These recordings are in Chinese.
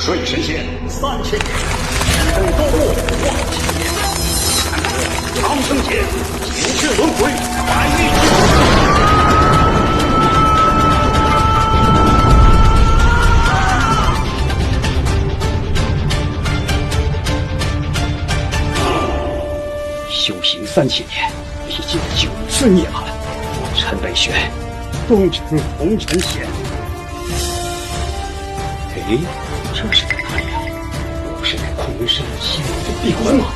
水神仙3000年，西东周末化7年，长生剑9世轮回100亿之久。修行3000年，历经9次涅槃，陈北玄终成红尘仙。哎，这是在哪里啊？不是在昆山西楼的闭关吗？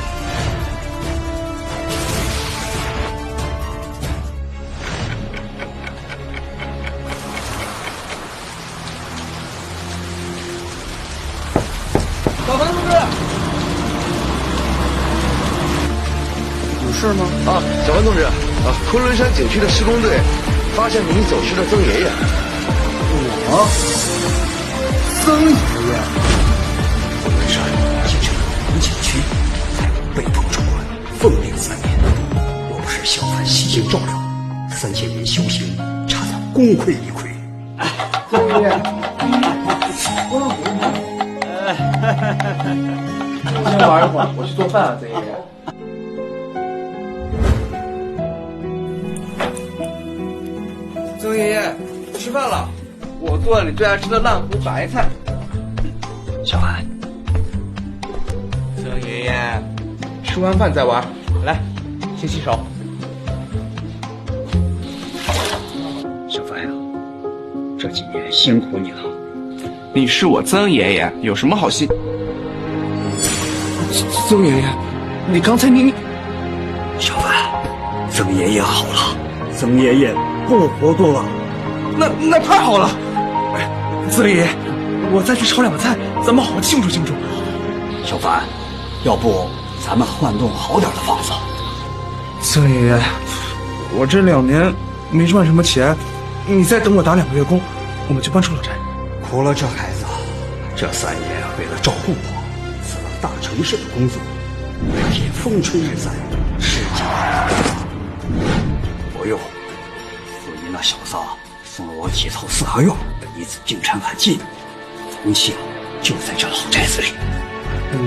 小凡同志，有事吗？啊，小凡同志，昆仑山景区的施工队发现你走失的曾爷爷。我，曾爷爷，昆仑山进城红景区，被迫出关，奉令3年。若不是小凡悉心照料，3000年修行差点功亏一篑。曾爷爷，先玩一会儿，我去做饭啊，曾爷爷。曾爷爷，吃饭了，我做了你最爱吃的烂糊白菜。小凡，曾爷爷，吃完饭再玩，来，先洗手。小凡呀，这几年辛苦你了。你是我曾爷爷，有什么好心？曾爷爷，你刚才你小凡，曾爷爷好了，曾爷爷不活动了。那太好了！哎，曾爷爷，我再去炒2个菜，咱们好好庆祝庆祝。小凡，要不咱们换栋好点的房子？曾爷爷，我这2年没赚什么钱，你再等我打2个月工，我们就搬出老宅。苦了这孩子，这3年为了照顾我，辞了大城市的工作，每天风吹日晒，吃尽不用，所以那小子送了我几套4合院，离紫禁城很近，房契就在这老宅子里。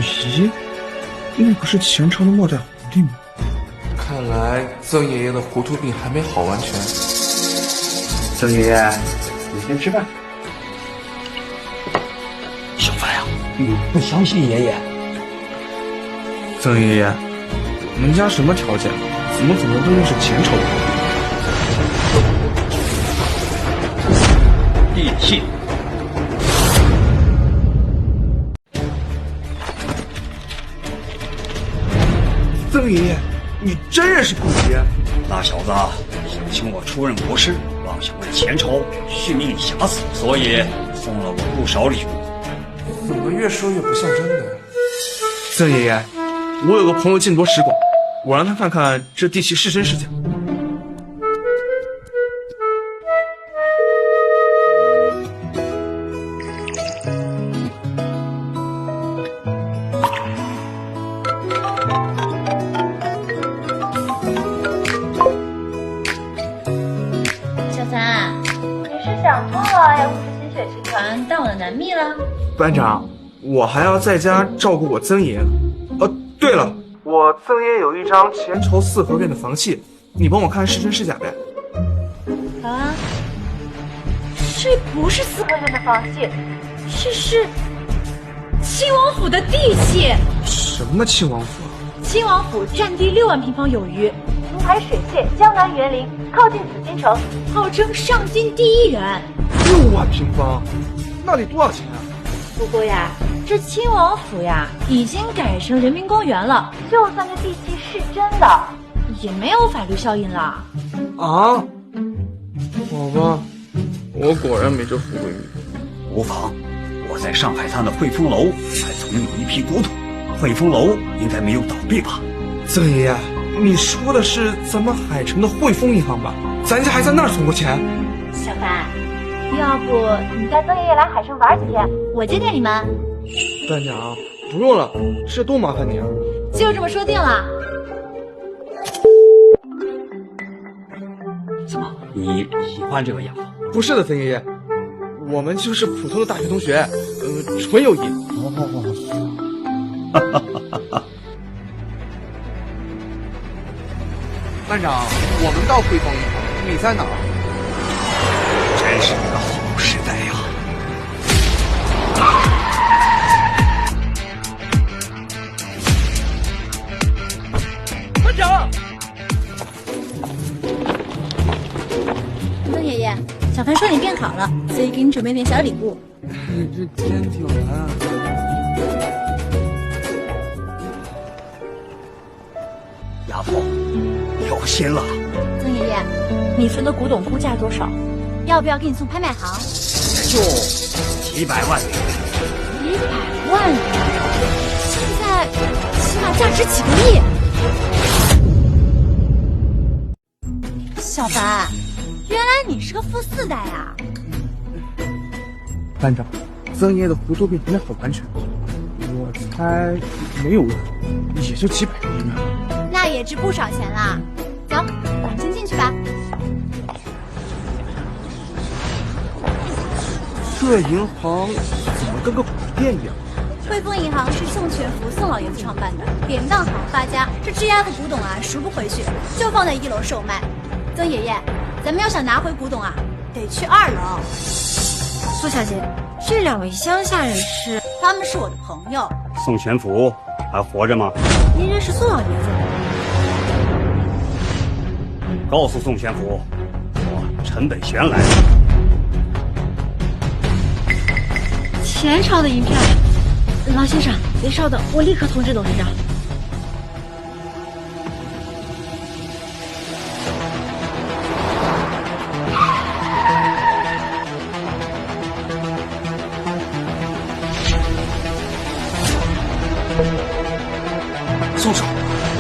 咦，那不是前朝的末代皇帝吗？看来曾爷爷的糊涂病还没好完全。曾爷爷，你先吃饭。小凡呀，你不相信爷爷？曾爷爷，我们家什么条件？怎么可能都认识前朝的皇帝？义气。曾爷爷，你真认识顾爷？那小子想请我出任国师，妄想为前朝续命遐死，所以送了我不少礼物。怎么越说越不像真的呀？曾爷爷，我有个朋友见多识广，我让他看看这地契是真是假。小凡，你是想多了，要不是心血集团当我的男蜜了？班长，我还要在家照顾我曾爷爷呢。对了，我曾爷爷有一张前朝4合院的房契，你帮我看是真是假呗。好啊，这不是4合院的房契，这是亲王府的地契。什么亲王府？亲王府占地6万平方有余，平台水榭，江南园林，靠近紫禁城，号称上京第1人。6万平方，那得多少钱啊？不过呀，这亲王府呀已经改成人民公园了，就算这地契是真的，也没有法律效应了。啊？好吧，我果然没这富贵命。无妨，我在上海滩的汇丰楼还存有一批国土，汇丰楼应该没有倒闭吧？曾爷爷，你说的是咱们海城的汇丰银行吧？咱家还在那儿存过钱。小凡，要不你带曾爷爷来海城玩几天，我接待你们。班长，不用了，这多麻烦你啊！就这么说定了。怎么，你喜欢这个丫头？不是的，曾爷爷，我们就是普通的大学同学，纯友谊。班长，我们到汇丰银行，你在哪儿？真是一个好时代呀！班长，曾爷爷，小凡说你变好了，所以给你准备点小礼物。这天挺蓝啊。丫头，有心了。曾爷爷，你说的古董估价多少？要不要给你送拍卖行？就几百万元。100万元，现在起码价值几个亿。小凡，原来你是个富4代啊！班长，曾爷爷的糊涂变得很完全，我猜没有万，也就几百个亿元。那也值不少钱啦。走，我们先进去吧。这银行怎么跟个古店一样？汇丰银行是宋全福宋老爷子创办的，典当行发家，这质押的古董啊赎不回去，就放在1楼售卖。曾爷爷，咱们要想拿回古董啊，得去2楼。苏小姐，这2位乡下人士，他们是我的朋友。宋全福还活着吗？您认识宋老爷子？告诉宋全福，我陈北玄来了。前朝的银票，老先生，您稍等，我立刻通知董事长。松手，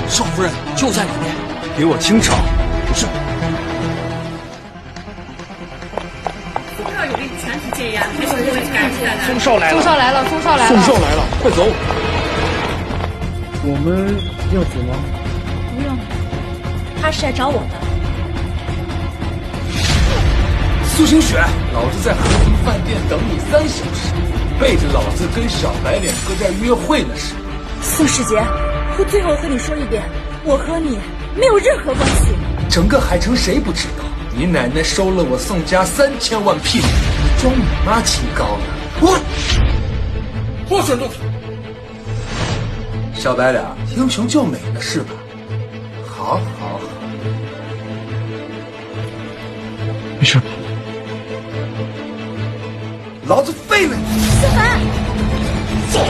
少夫人就在里面，给我清场。是。宋少来了，宋少来了，宋少来了，宋少来了，快走！我们要走吗？不用，他是来找我的。苏清雪，老子在和平饭店等你3小时，背着老子跟小白脸哥这儿约会呢是？宋世杰，我最后和你说一遍，我和你没有任何关系。整个海城谁不知道？你奶奶收了我宋家3000万聘礼，你装你妈清高呢？我选动手。小白脸，英雄救美呢是吧？好，好，好。没事吧？老子废了你！小凡，走。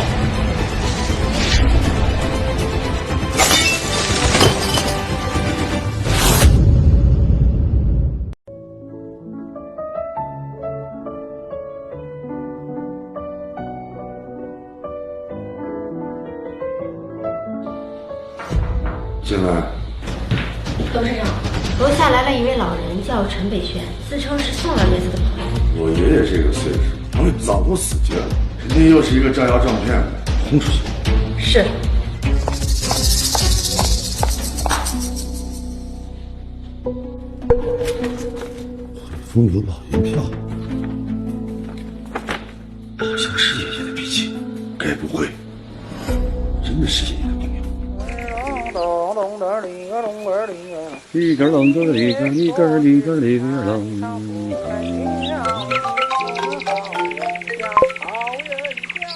进来。董事长，楼下来了一位老人，叫陈北玄，自称是宋老爷子的朋友。我爷爷这个岁数，他们早都死绝了，肯定又是一个招摇撞骗的，轰出去。是。汇丰有老银票，好像是爷爷的笔记，该不会真的是爷爷的朋友？里个楞个里个里个里个里个楞。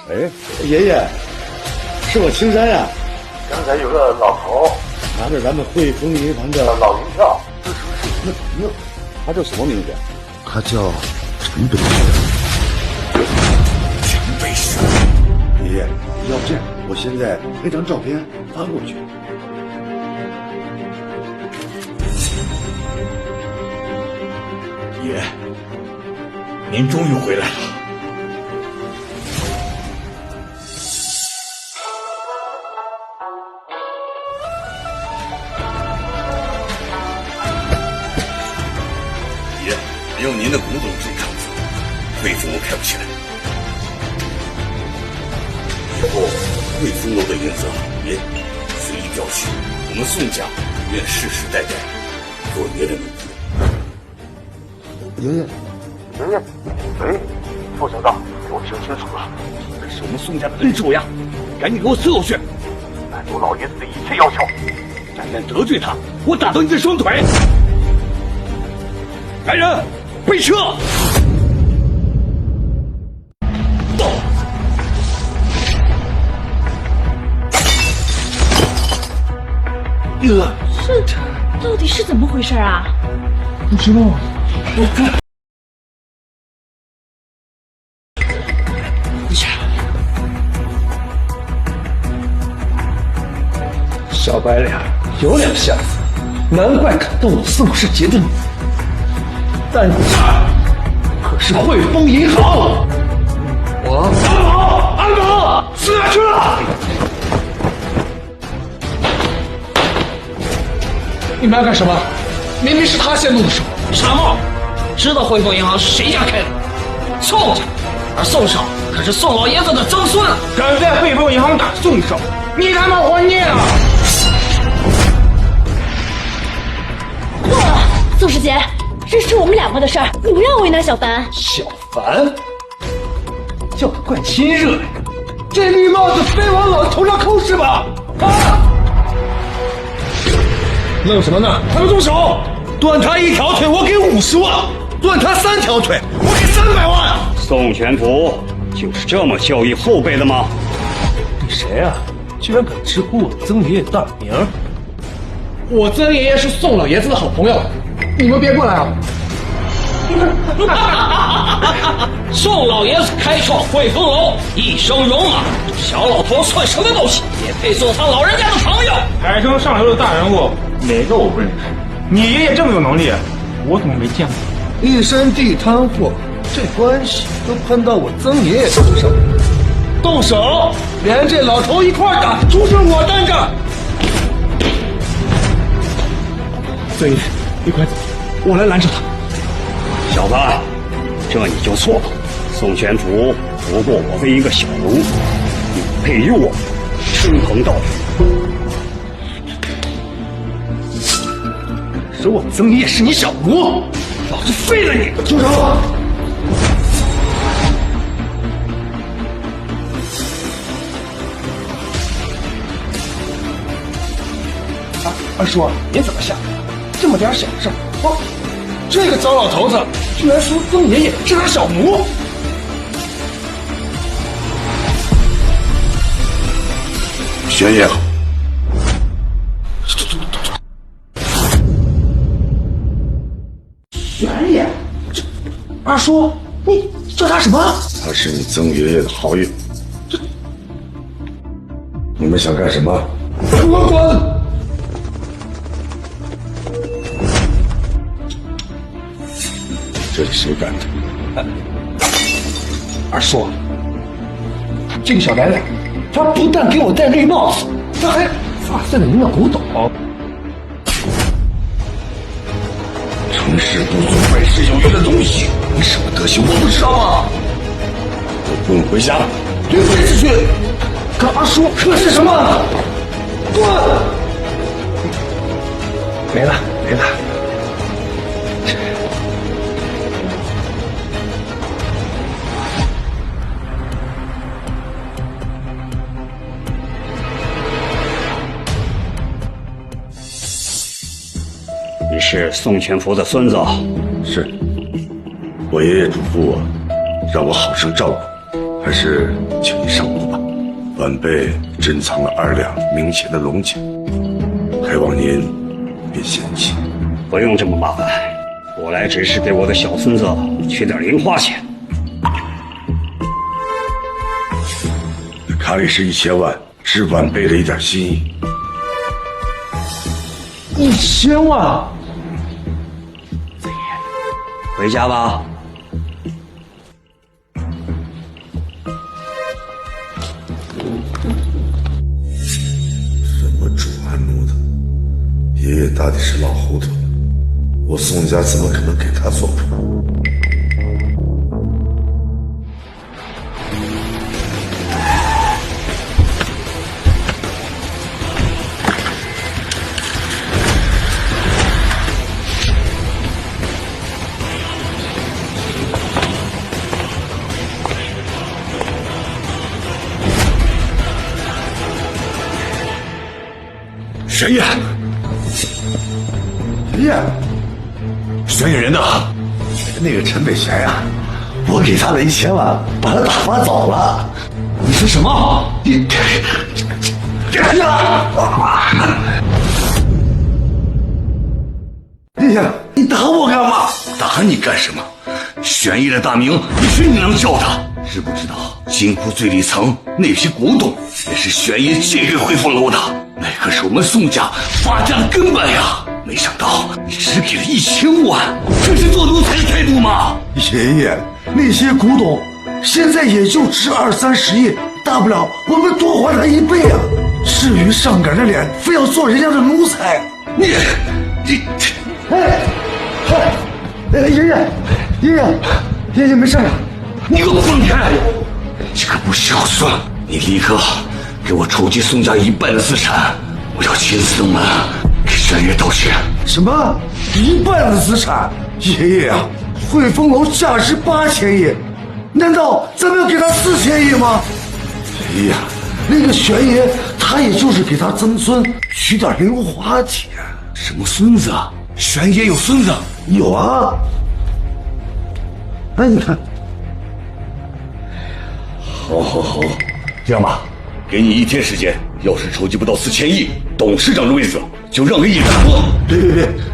哎，爷爷，是我青山呀！刚才有个老头拿着咱们汇丰银行的老银票，自称是您的朋友。他叫什么名字？他叫陈北玄。陈北玄，爷爷，要不这样，我现在拍张照片发过去。爷，您终于回来了。爷，没有您的古董这场子，汇丰楼开不起来。以后汇丰楼的原则，爷随意调取，我们宋家愿世世代代做爷的奴仆。爷爷，喂，副省长，给我听清楚了，这是我们宋家的恩主呀，赶紧给我伺候去，满足老爷子的一切要求。胆敢得罪他，我打断你的双腿！来人，备车！到。这到底是怎么回事啊？不知道。小白脸有两下子，难怪敢动我宋世杰的女。但你这可是汇丰银行。我安保，死下去了！你们要干什么？明明是他先动的手。傻帽，知道汇丰银行是谁家开的？宋家，而宋少可是宋老爷子的曾孙。敢在汇丰银行打宋少，你他妈活腻了！够了，宋世杰，这是我们两个的事儿，你不要为难小凡。小凡，叫的怪亲热呀！这绿帽子非往老子头上扣是吧？啊！愣什么呢？还不动手！断他一条腿，我给50万；断他3条腿，我给300万。宋全福就是这么教育后辈的吗？你谁啊？居然敢直呼我曾爷爷大名！我曾爷爷是宋老爷子的好朋友，你们别过来啊！宋老爷子开创汇丰楼，一生戎马，小老头算什么东西？也配做他老人家的朋友？海城上流的大人物，哪个我不认识？你爷爷这么有能力，我怎么没见过？一身地摊货，这关系都攀到我曾爷爷头上，动手，连这老头一块打，出事我担着。曾爷，你快走，我来拦着他。小子，这你就错了。宋全福不过我为一个小奴，你配与我称鹏道远。说我曾爷爷是你小奴，老子废了你！住手！二叔，您怎么下来了？这么点小事啊！这个糟老头子居然说曾爷爷是他小奴！玄爷，玄爷，二叔，你叫他什么？他是你曾爷爷的好友。你们想干什么？给我滚！这里谁干的？二叔，这个小白脸，他不但给我戴绿帽子，他还发现了您的古董。成事不足败事有余的东西，你什么德行我不知道吗？给我滚回家！别飞出去！可二叔，这是什么？滚！没了，没了。你是宋全福的孙子？是，我爷爷嘱咐我，让我好生照顾，还是请你上路吧。晚辈珍藏了2两明钱的龙钱，还望您别嫌弃。不用这么麻烦，我来只是给我的小孙子取点零花钱。卡里是1000万，是晚辈的一点心意。1000万！回家吧。什么主安奴的，爷爷大抵是老糊涂了，我宋家怎么可能给他做主？玄烨，爷爷，玄烨人呢？那个陈北玄呀，我给他了1000万，把他打发走了。你说什么？你爷爷，你打我干嘛？打你干什么？玄烨的大名也是你能叫的，知不知道？金库最里层那些古董也是玄烨借给汇丰楼的，那可是我们宋家发家的根本呀！没想到你只给了1000万，这是做奴才的态度吗？爷爷，那些古董现在也就值20-30亿，大不了我们多还他1倍啊！至于上赶着脸非要做人家的奴才，你，爷爷没事啊，你给我滚开！这个不孝顺，你立刻给我筹集宋家1半的资产，我要亲自登门给玄烨道歉。什么1半的资产？爷爷啊，汇丰楼价值8000亿，难道咱们要给他4000亿吗？爷爷，那个玄烨他也就是给他曾孙取点零花钱。什么孙子啊？玄烨有孙子？有啊。哎，你看。好，这样吧，给你1天时间，要是筹集不到4000亿，董事长的位子就让给你大哥。别，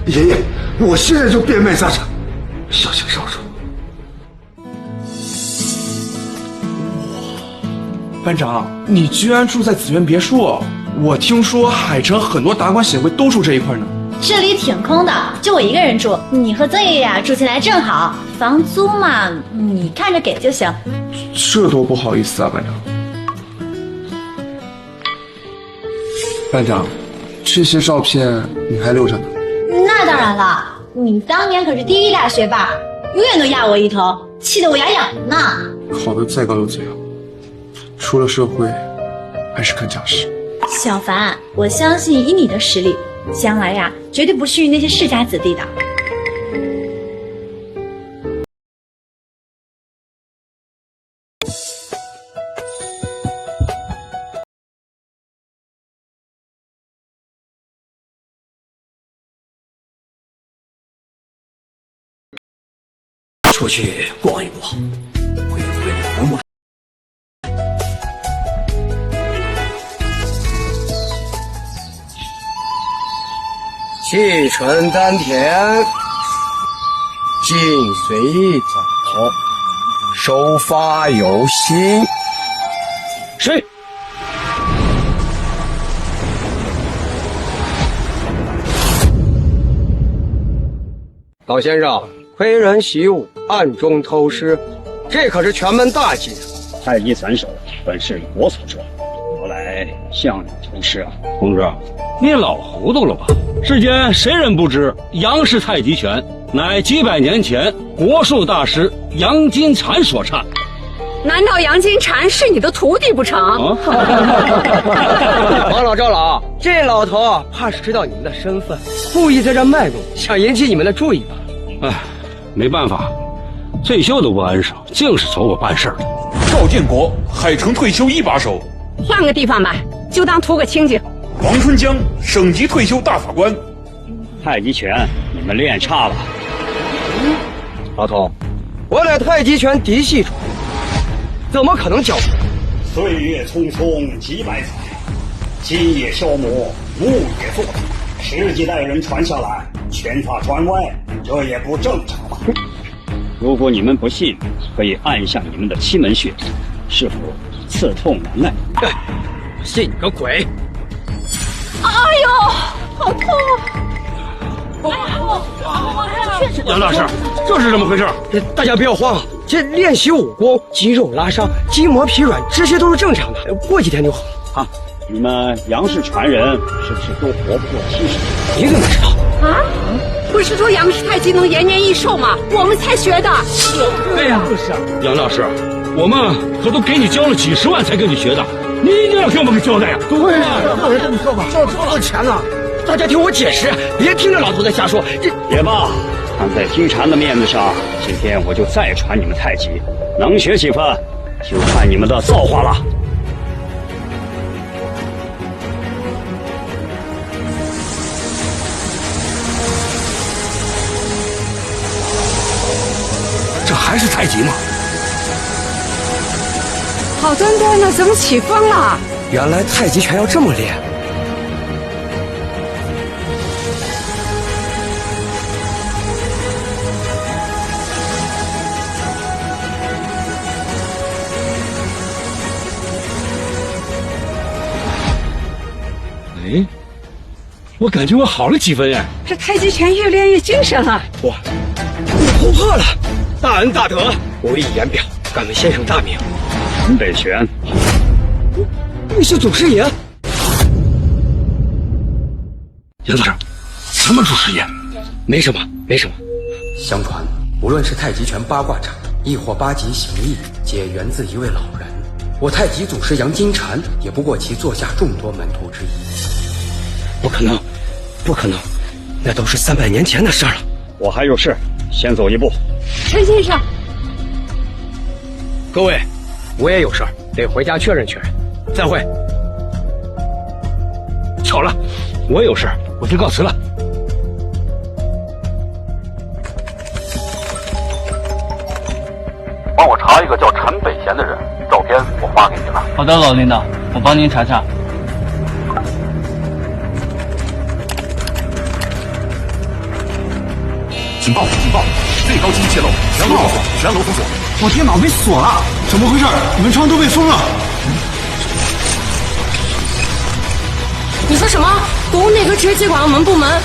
爷爷，我现在就变卖家产，小心少说。班长，你居然住在紫苑别墅？我听说海城很多达官显贵都住这一块呢。这里挺空的，就我一个人住。你和曾爷爷住进来正好，房租嘛，你看着给就行。这多不好意思啊，班长。班长，这些照片你还留着呢？那当然了，你当年可是第1大学霸，永远都压我一头，气得我牙痒呢。考得再高又怎样？出了社会，还是看家世。小凡，我相信以你的实力，将来呀，绝对不逊于那些世家子弟的。出去逛一逛，回来哄我。气沉丹田，静随走，手法有心。谁？老先生，窥人习武，暗中偷师，这可是全门大忌。太极散手本是国草之物，何来向你偷师啊？同志，你老糊涂了吧？世间谁人不知杨氏太极拳乃几百年前国术大师杨金蝉所产？难道杨金蝉是你的徒弟不成？王老、赵老，这老头怕是知道你们的身份，故意在这卖弄，想引起你们的注意吧？哎，没办法，退休都不安生，净是找我办事的。赵建国，海城退休1把手。换个地方买，就当图个清静。王春江，省级退休大法官。太极拳你们练差了。老头，我乃太极拳嫡系主，怎么可能教你？岁月匆匆几百载，今也消磨，暮也作态，10几代人传下来，拳法传歪，这也不正常吧？如果你们不信，可以按下你们的七门穴，是否刺痛难耐？信你个鬼！哎呦，好痛！杨大师，这是怎么回事？大家不要慌，这练习武功，肌肉拉伤、筋膜疲软，这些都是正常的，过几天就好。啊，你们杨氏传人是不是都活不过70年？你怎么知道？啊？不是说杨氏太极能延年益寿吗？我们才学的。对呀，就是啊。杨大师，我们可都给你交了几10万才跟你学的，你一定要给我们个交代呀！对呀，让人跟你说吧，交多少钱了？大家听我解释，别听着老头在瞎说。这也罢，看在金蝉的面子上，今天我就再传你们太极，能学几分，就看你们的造化了。还是太极吗？好端端的怎么起风了？原来太极拳要这么练。哎，我感觉我好了几分哎！这太极拳越练越精神了。我突破了，大恩大德，我为以言表，敢问先生大名？陈北玄。你是祖师爷？杨大师，什么祖师爷？没什么，没什么。相传，无论是太极拳八卦掌，亦或八极形意，皆源自一位老人。我太极祖师杨金蝉，也不过其座下众多门徒之一。不可能，不可能，那都是300年前的事了。我还有事，先走一步。陈先生，各位，我也有事儿，得回家确认确认。再会。巧了，我有事，我先告辞了。帮我查一个叫陈北贤的人，照片我发给你了。好的，老领导，我帮您查查。警报！警报！最高机密泄露，全楼封锁，全楼封锁。我电脑被锁了，怎么回事？门窗都被封了。你说什么？攻那个直接管我们部门？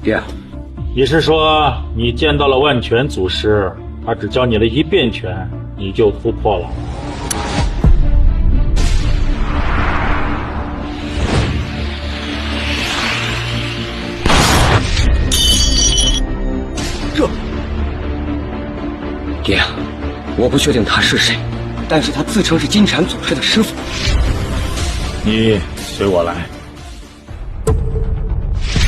爹，你是说你见到了万拳祖师，他只教你了一遍拳，你就突破了？爹，我不确定他是谁，但是他自称是金蝉祖师的师傅。你随我来。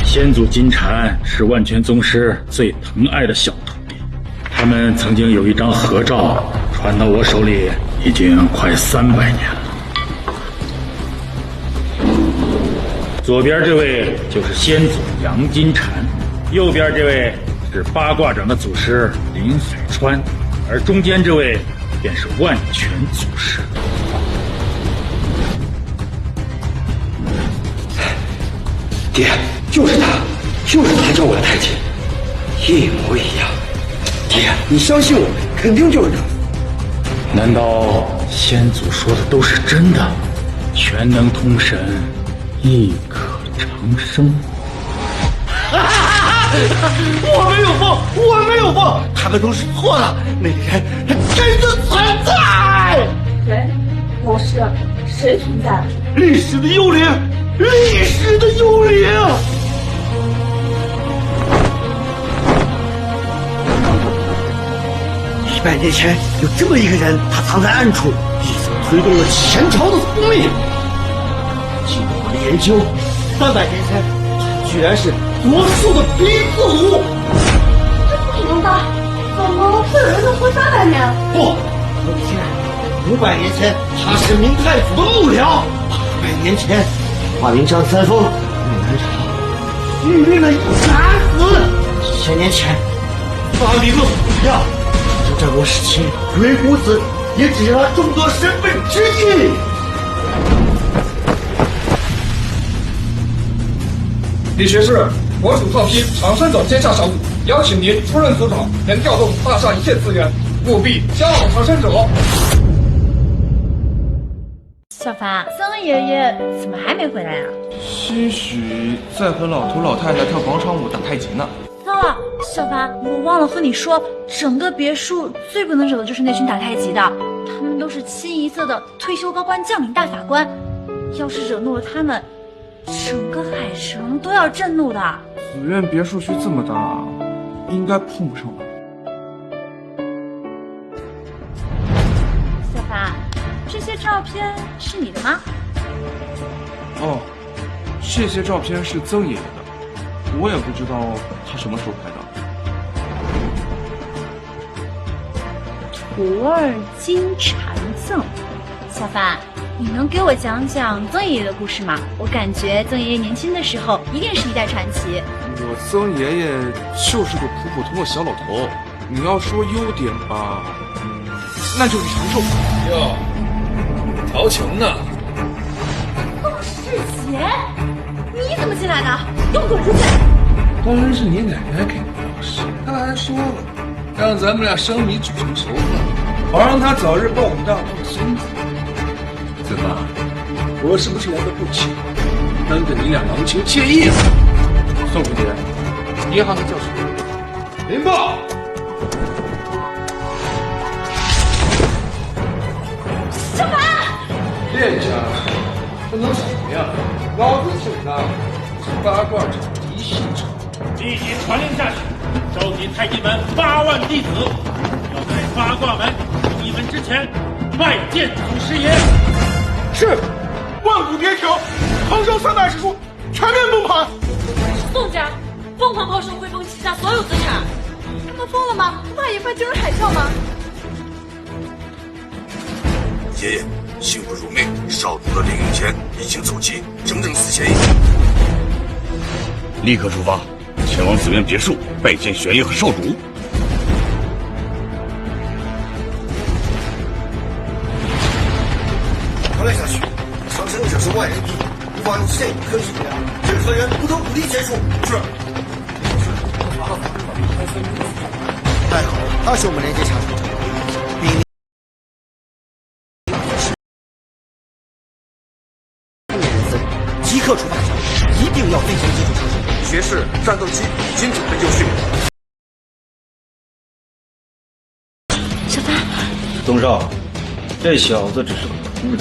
先祖金蝉是万拳宗师最疼爱的小徒弟，他们曾经有一张合照传到我手里，已经快300年了。左边这位就是先祖杨金蝉，右边这位是八卦掌的祖师林海川，而中间这位便是万拳祖师。爹，就是他教我的太极，一模一样。爹，你相信我，肯定就是他。难道先祖说的都是真的？全能通神，亦可长生。我没有疯，我没有疯，他们都是错的，那个人真的存在。谁？老师，谁存在？历史的幽灵，历史的幽灵。100年前有这么一个人，他藏在暗处，一手推动了前朝的覆灭。经过我的研究，300年前，他居然是魔术的鼻子虎。这不可能吧？怎么会有人能活300年？不，不是，500年前他是明太祖的幕僚，800年前发明张三丰为南朝蓄孕了一男子，1000年前发明了虎药。战国时期，鬼谷子也只是他众多身份之一。李学士，我主特批长生者天下小组邀请您出任组长，能调动大厦一切资源，务必教好长生者。小凡，曾爷爷怎么还没回来呀？兴许在和老头老太太跳广场舞打太极呢。糟了，小凡，我忘了和你说，整个别墅最不能惹的就是那群打太极的，他们都是清一色的退休高官将领大法官，要是惹怒了他们，整个海城都要震怒的。紫苑别墅区这么大，应该碰不上吧？小凡，这些照片是你的吗？哦，这些照片是曾爷爷的，我也不知道他什么时候拍的。徒儿金蝉赠。小凡，你能给我讲讲曾爷爷的故事吗？我感觉曾爷爷年轻的时候一定是一代传奇。我曾爷爷就是个普普通的小老头，你要说优点吧，那就是长寿。哟，陶琼呢？宋世杰，你怎么进来的？给我滚出去！当然是你奶奶给的钥匙，她还说了，让咱们俩生米煮成熟饭，好让她早日抱我们大炮的孙子。怎么，我是不是来的不巧？难得你俩郎情妾意了。宋世杰，银行的叫什么？林豹。小凡，店家不能什么呀？老子请的是八卦场嫡系场。立即传令下去，召集太极门8万弟子，要在八卦门闭门之前拜见祖师爷。是，万古跌条，唐朝3大史书全面崩盘。宋家疯狂抛售汇丰旗下所有资产，他们疯了吗？不怕引发金融海啸吗？爷爷，幸不辱命，少主的灵用钱已经凑齐整整4000亿，立刻出发，前往紫苑别墅拜见玄爷和少主。传令下去，长生者是外人地，无法用现有科技力量，任何人不得武力接触。是。太好了，那是我们连接长生者。命令人森，即刻出发前，一定要飞行接触长生。学士，战斗机已经准备就绪。小凡，董少，这小子只是个仆人。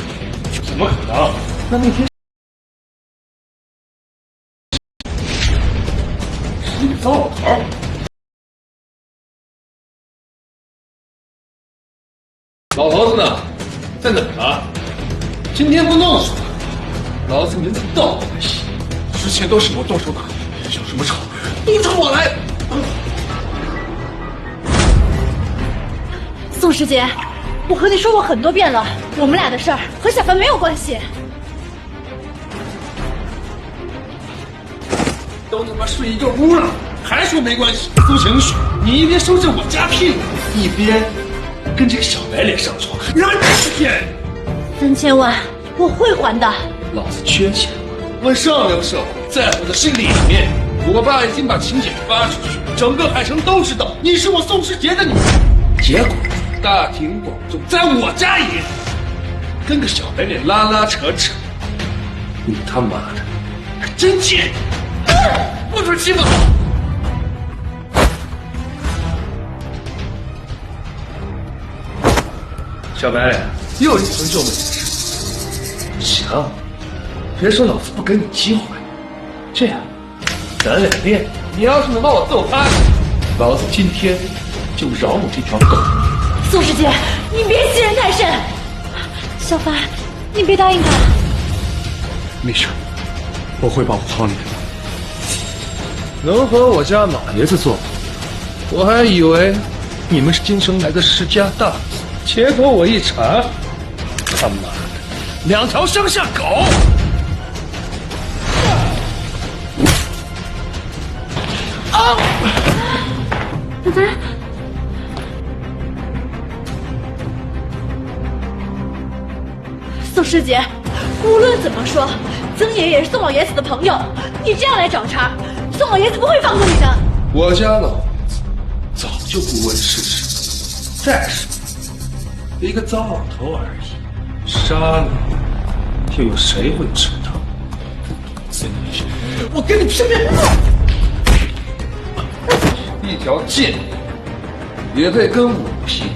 怎么可能？那天是个糟老头。老头子呢？在哪儿呢？今天不弄死他，老子连个道都不行。之前都是我动手打，有什么仇都朝我来。宋师姐，我和你说过很多遍了，我们俩的事儿和小凡没有关系。都他妈睡一个屋了，还说没关系？苏晴雪，你一边收拾我家屁股，一边跟这个小白脸上床，让人骗3000万，我会还的。老子缺钱吗？问上流社会，在我的心里面，我爸已经把请柬发出去，整个海城都知道你是我宋世杰的女儿。结果大庭广众，在我家里跟个小白脸拉拉扯扯，你他妈的还真贱！不准欺负我！小白脸，又一桩救命的事。行，别说老子不给你机会。这样，咱俩练。你要是能把我揍趴下，老子今天就饶你这条狗。宋师姐，你别欺人太甚。小凡，你别答应他。没事，我会保护好你的。能和我家老爷子做，我还以为你们是今生来的世家大族，结果我一查，他妈的，2条乡下狗！啊！小凡，宋师姐，无论怎么说，曾爷爷是宋老爷子的朋友，你这样来找茬，宋老爷子不会放过你的。我家老爷子早就不问世事，再说一个糟老头而已，杀了又有谁会知道？我跟你拼命！一条贱也配跟我拼？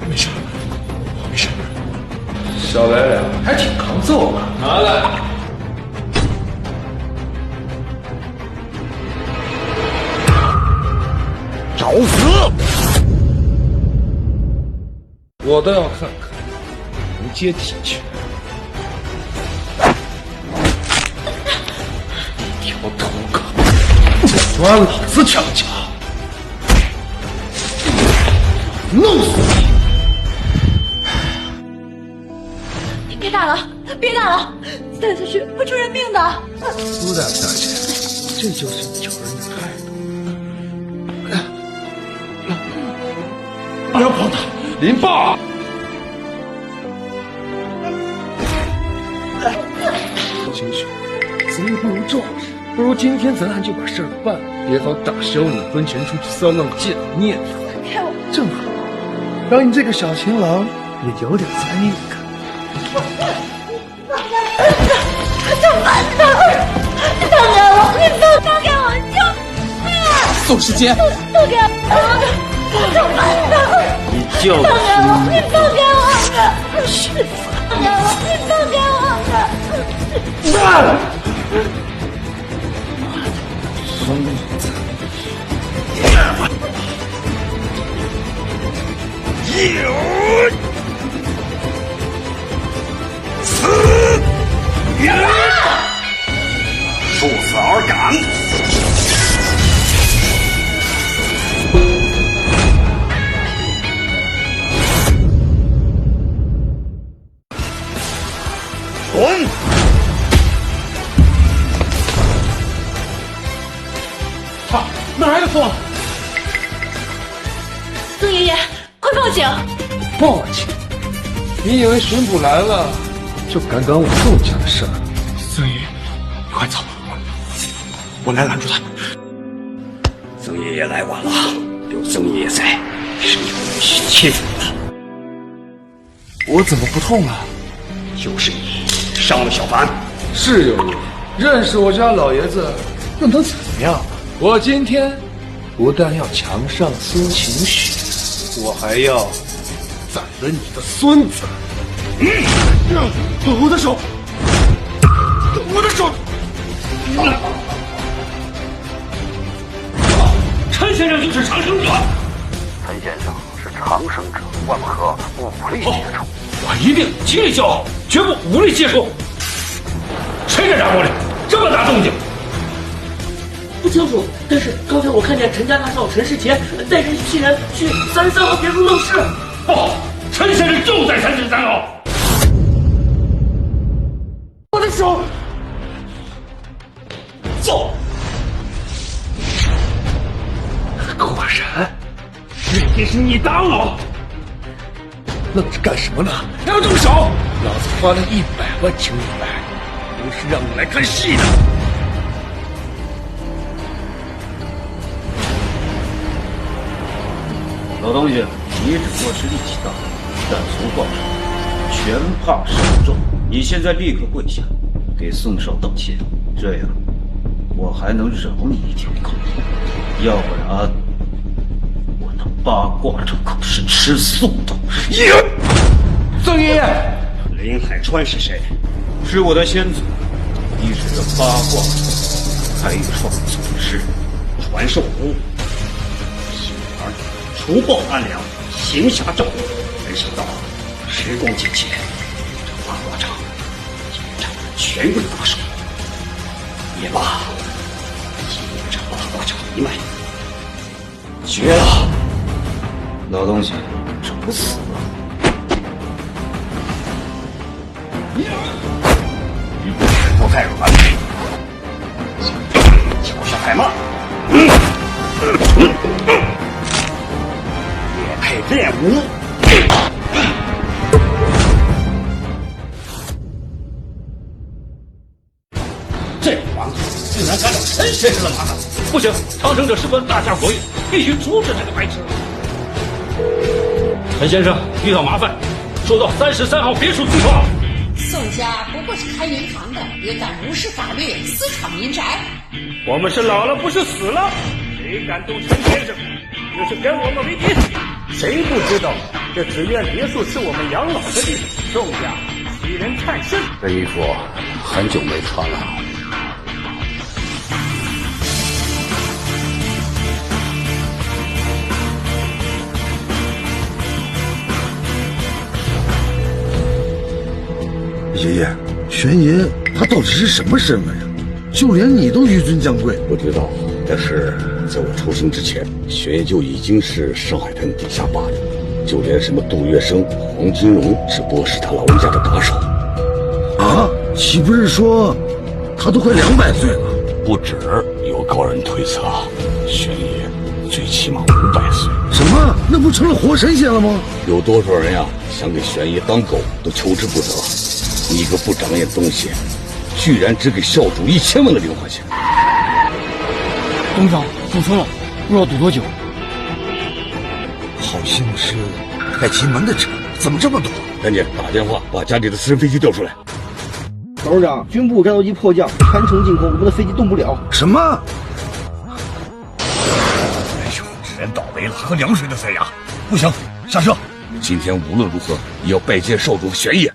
没事，没事。小白脸还挺抗揍啊！拿来。找死！我倒要看看能接体拳。一条土狗，抓老子墙角！弄死你！别打了，别打了，再下去会出人命的。苏大小姐，这就是你求人的态度。不要碰他，林爸。情绪，咱也不如这样，不如今天咱俩就把事儿办了，也好打消你婚前出去骚浪贱的念头。开我！正好，让你这个小情郎也有点才艺看。怎么办呢？你放开我！你放开我！救命！宋世杰，放开我！怎么办呢？你叫的放开我！你放开我！放开我！你放开我！数次而赶。滚！他哪来的风？曾爷爷，快报警！报警？你以为巡捕来了就敢管我宋家的事儿？曾爷爷，你快走，我来拦住他。曾爷爷来晚了，有曾爷爷在，是有人去切死他。我怎么不痛啊？就是你伤了小凡。是有你，认识我家老爷子又能怎么样？我今天不但要强上孙晴雪，我还要宰了你的孙子。我的手，我的手！陈先生就是长生者。陈先生是长生者，万不可武力接触。我一定极力消耗，绝不武力接触。谁在打玻璃？这么大动静？不清楚，但是刚才我看见陈家大少陈世杰带着一批人去33号别墅闹事。哦，陈先生就在33号。我的手，走。果然，一定是你打我。愣着干什么呢？让我动手！老子花了100万请你来，不是让你来看戏的。老东西，你只不过是力气大，但俗话说，拳怕手重。你现在立刻跪下，给宋少道歉，这样我还能饶你一条口。要不然，我那八卦这可是吃素的。曾爷爷，林海川是谁？是我的先祖，你是这八卦开创祖师，传授武。幸而除暴安良，行侠仗义。没想到时光渐迁，这八卦掌竟然成了权贵大手。也罢，借这八卦掌一脉，绝了！老东西，找死吧！石头太软，脚下太慢，也配练武？这王子竟然敢找陈先生的麻烦！不行，长生者事关大夏国运，必须阻止这个白痴。陈先生遇到麻烦，说到33号别墅去吧。宋家不过是开民房的，也敢无视法律，私闯民宅。我们是老了，不是死了。谁敢动陈先生，就是跟我们为敌。谁不知道这紫苑别墅是我们养老的地，宋家欺人太甚。这衣服很久没穿了。爷爷，玄爷他到底是什么身份呀？就连你都纡尊降贵。不知道，但是在我出生之前，玄爷就已经是上海滩地下霸主。就连什么杜月笙、黄金荣，只不过是他老人家的打手。啊，岂不是说他都快200岁了？不止，有高人推测，玄爷最起码500岁。什么？那不成了活神仙了吗？有多少人呀，想给玄爷当狗都求之不得。你个不长眼东西，居然只给校主1000万的零花钱！董事长堵车了，不知道堵多久。好像是太极门的车，怎么这么多？赶紧打电话把家里的私人飞机调出来。董事长，军部战斗机迫降，全程进攻，我们的飞机动不了。什么？哎呦，只能倒霉了，喝凉水的塞牙。不行，下车。今天无论如何也要拜见少主和玄爷。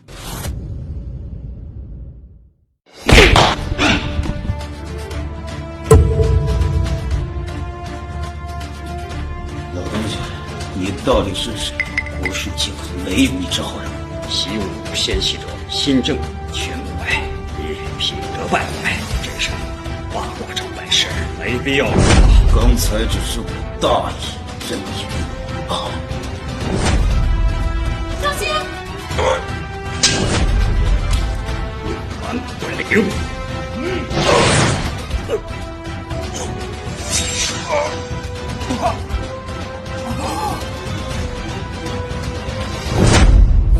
老东西，你到底是谁？国术境河没有一只好人，习武先习者，心正全不败。你品德败坏，真是八卦掌办事，没必要。刚才只是我大意，真ผิ啊！小心！完鬼灵！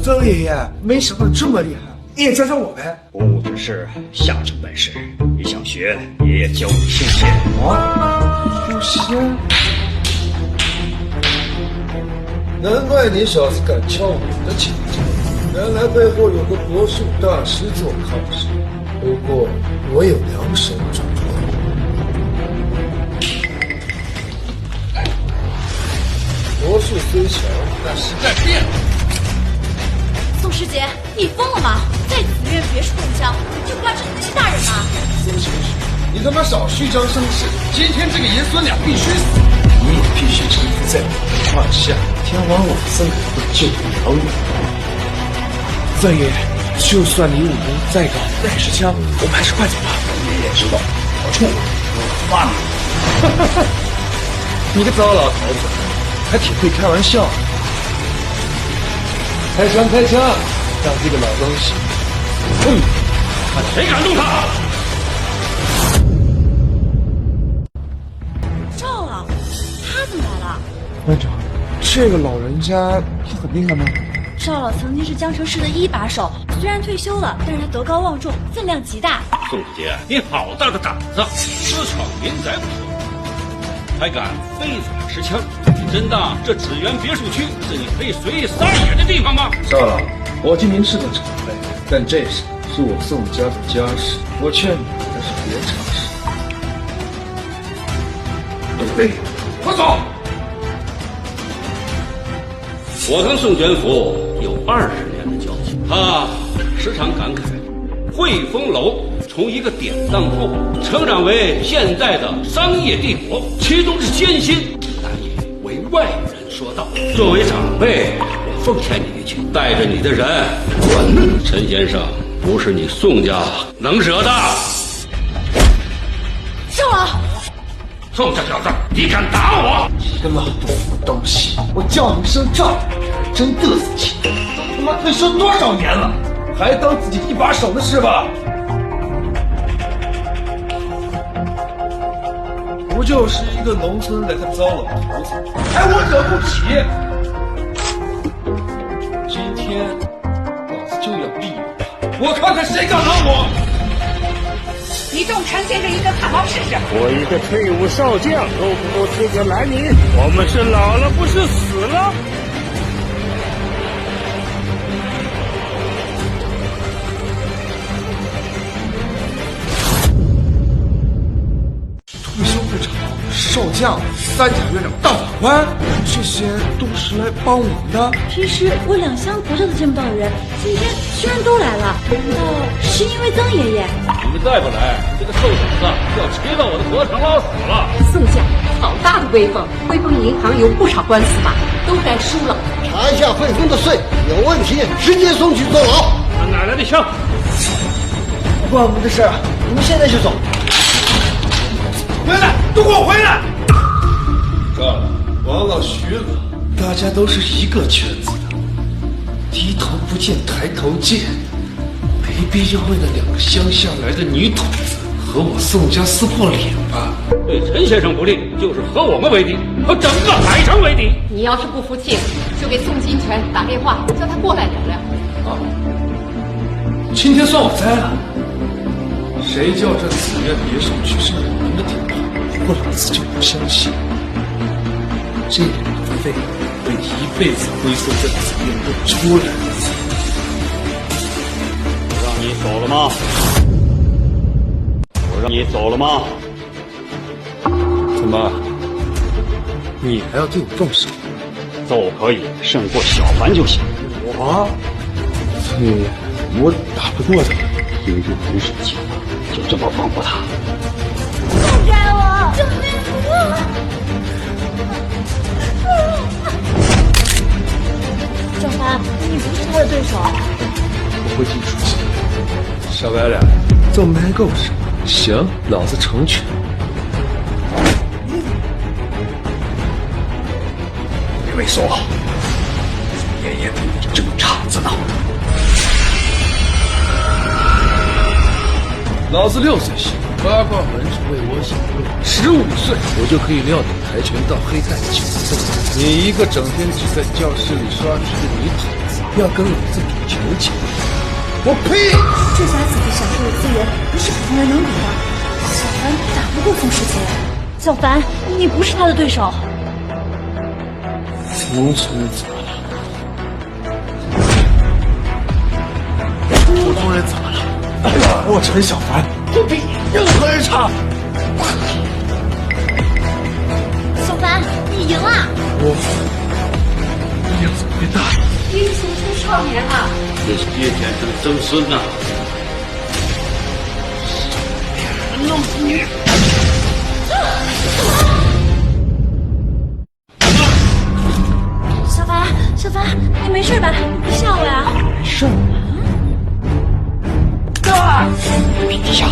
曾爷爷，没想到这么厉害，你也教教我呗。公务之事，下城办事。你想学，爷爷教你修仙。修仙？难怪你小子敢撬我的墙角，原来背后有个国术大师做靠山。不过我有2手准备。国术虽强，但时代变了。宋师姐，你疯了吗？在紫苑别墅中枪，就挂着你是大人吗？宋先生，你他妈少虚张声势！今天这个爷孙俩必须死，你也必须臣服在我的胯下。天王老僧会救你良缘。曾爷爷，就算你武功再高，带着枪，我们还是快走吧。爷爷知道，好处骂你。你个糟老头子，还挺会开玩笑。开枪！开枪！让这个老东西，看谁敢动他！赵老，他怎么来了？班长，这个老人家他很厉害吗？赵老曾经是江城市的1把手，虽然退休了，但是他德高望重，分量极大。宋子杰，你好大的胆子！私闯民宅不说，还敢非法持枪！你真当这紫园别墅区是你可以随意撒野的地方吗？少老，我今明是个长辈，但这事是我宋家的家事，我劝你还是别尝试。对，快走！我跟宋全福有20年的交情，他时常感慨，汇丰楼从一个典当铺成长为现在的商业帝国，其中之艰辛难以为外人说道。作为长辈，我奉劝你一句，带着你的人滚！陈先生不是你宋家能惹的。赵老，宋家小子，你敢打我！你个老不服东西，我叫你声赵，真得瑟气！都他妈退休多少年了，还当自己1把手的是吧？不就是一个农村来的糟老头子，还我惹不起？今天老子就要毙了，我看看谁敢拦我！你动陈先生一个看毛试试！我一个退伍少将都不够资格拦你，我们是老了，不是死了。退休部长、少将、3甲院长、大法官，这些都是来帮我们的。平时我2厢国教都见不到的人，今天居然都来了，难道是因为曾爷爷？你们再不来，这个臭小子就要骑到我的头上老死了。宋家好大的威风，汇丰银行有不少官司吧，都该输了。查一下汇丰的税，有问题直接送去坐牢。哪来的枪？不关我们的事，我们现在就走。回来，都给我回来！赵老，王老徐了，大家都是一个圈子的，低头不见抬头见，没必要为了2个乡下来的女腿子和我宋家撕破脸吧？对陈先生不利，就是和我们为敌，和整个海城为敌。你要是不服气，就给宋金泉打电话，叫他过来聊聊。啊，今天算我栽了。谁叫这紫苑别墅去是你们的地盘，我老子就不相信。这点费会一辈子归宿这紫苑的主人。我让你走了吗？我让你走了吗？怎么？你还要对我动手？揍可以，胜过小凡就行。我？对，我打不过他。听日很生气，就这么放过他？放开我！救命！小凡，你不是他的对手。我会记住的。小白脸，揍没够是吧？行，老子成全。别猥琐，爷爷比你正场子呢。老子6岁时，八卦门是为我引路；15岁，我就可以撂倒跆拳道黑带9岁。你一个整天只在教室里刷题的女腿子，要跟老子比球球？我呸！这家子的享受的资源不是普通人能比的。小凡打不过宋世杰，小凡，你不是他的对手。无所谓怎么了？普通人怎么了？我陈小凡不比任何人差。小凡，你赢了！我英雄别大，英雄出少年啊！这是爹简直曾孙呐！弄死你！小凡，你没事吧？你不笑我呀？没事。皮皮虾，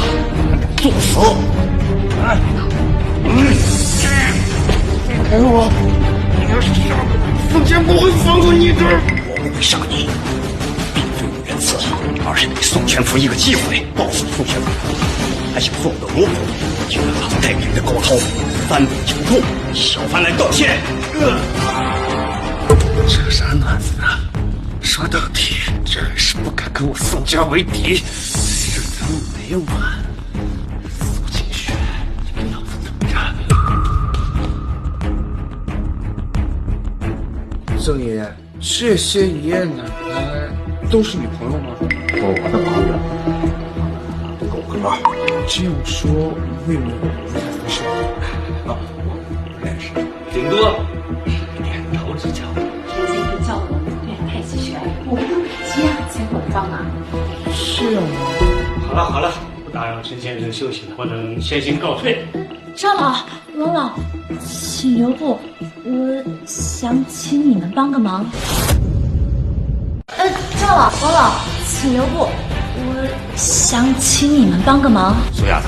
作死！放开我！你要是杀我，宋坚不会放过你的。我不会杀你，并非不仁慈，而是给宋全福一个机会报复宋全福。还想做我的萝卜，就让他带领的高涛3杯酒中，小凡来道歉。这啥暖子啊？说到底，这还是不敢跟我宋家为敌。这咱们没完。苏清雪，你给老子等着！郑爷爷，这些爷爷奶奶都是你朋友吗？做我的朋友，狗哥。这样说，未免不太合适。啊，我不认识。顶多点头之交。天仙可以叫我练太极拳，我不用感激啊，才会帮忙。这样吗？好了，不打扰陈先生休息了，我等先行告退。赵老、王老，请留步，我想请你们帮个忙。赵老、王老，请留步，我想请你们帮个忙。苏丫头，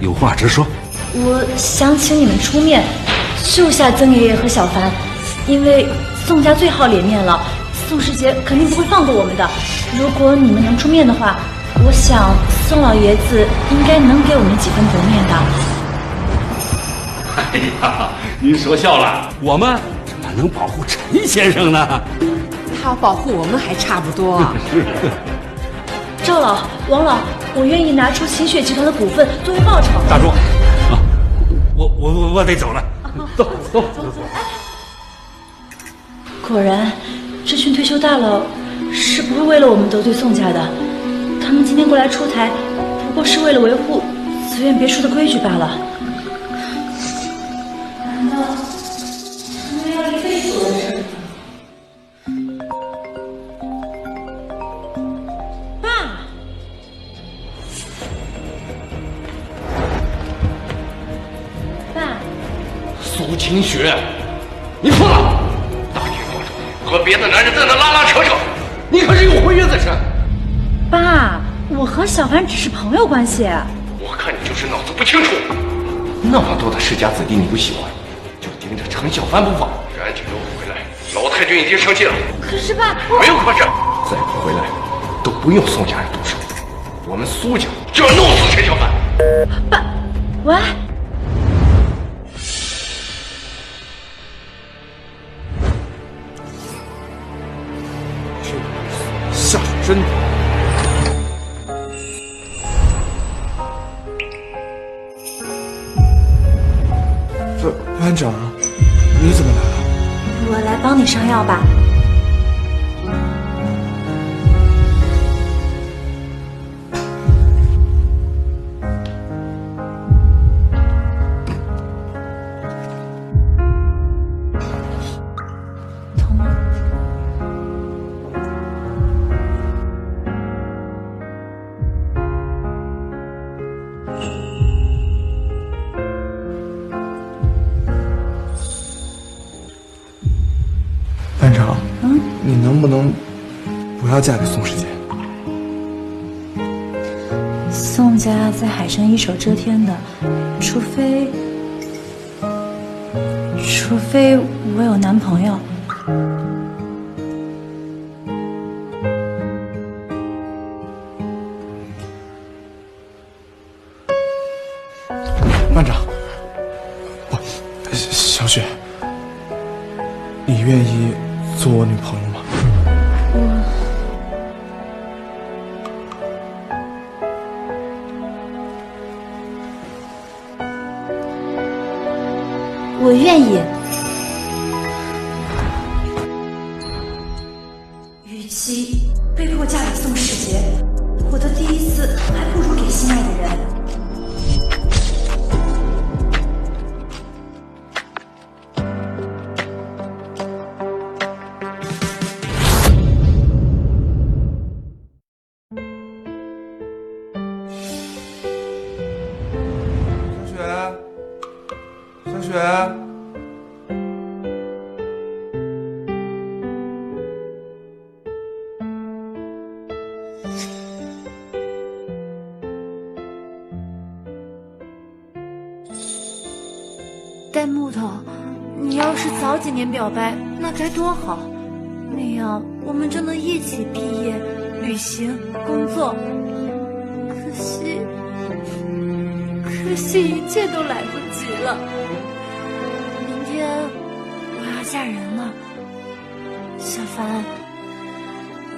有话直说。我想请你们出面救下曾爷爷和小凡，因为宋家最好脸面了，宋世杰肯定不会放过我们的。如果你们能出面的话，我想宋老爷子应该能给我们几分薄面的。哎呀，您说笑了，我们怎么能保护陈先生呢？他保护我们还差不多。赵老、王老，我愿意拿出秦雪集团的股份作为报酬。大柱，啊，我得走了，走。果然，这群退休大佬是不会为了我们得罪宋家的。他们今天过来出台，不过是为了维护紫苑别墅的规矩罢了。难道他们要一辈子的事？爸，爸，苏清雪，你错了！大庭广众和别的男人在那拉拉扯扯，你可是有婚约在身。爸，我和小凡只是朋友关系。我看你就是脑子不清楚。那么多的世家子弟你不喜欢，就盯着程小帆不放，赶紧给我回来！老太君已经生气了。可是爸，没有可是，再不回来都不用宋家人动手，我们苏家就要弄死陈小凡。爸，喂。下手真毒。班长，你怎么来了？我来帮你上药吧。痛吗？班长，你能不能不要嫁给宋世杰？宋家在海城一手遮天的，除非我有男朋友。班长，小雪，你愿意做我女朋友吗？我愿意。与其被迫嫁给宋世杰，我的第一次还不如给心爱的人。小雪，戴木头，你要是早几年表白，那该多好！那样我们就能一起毕业、旅行、工作。可惜一切都来不及了。明天我要嫁人了，小凡，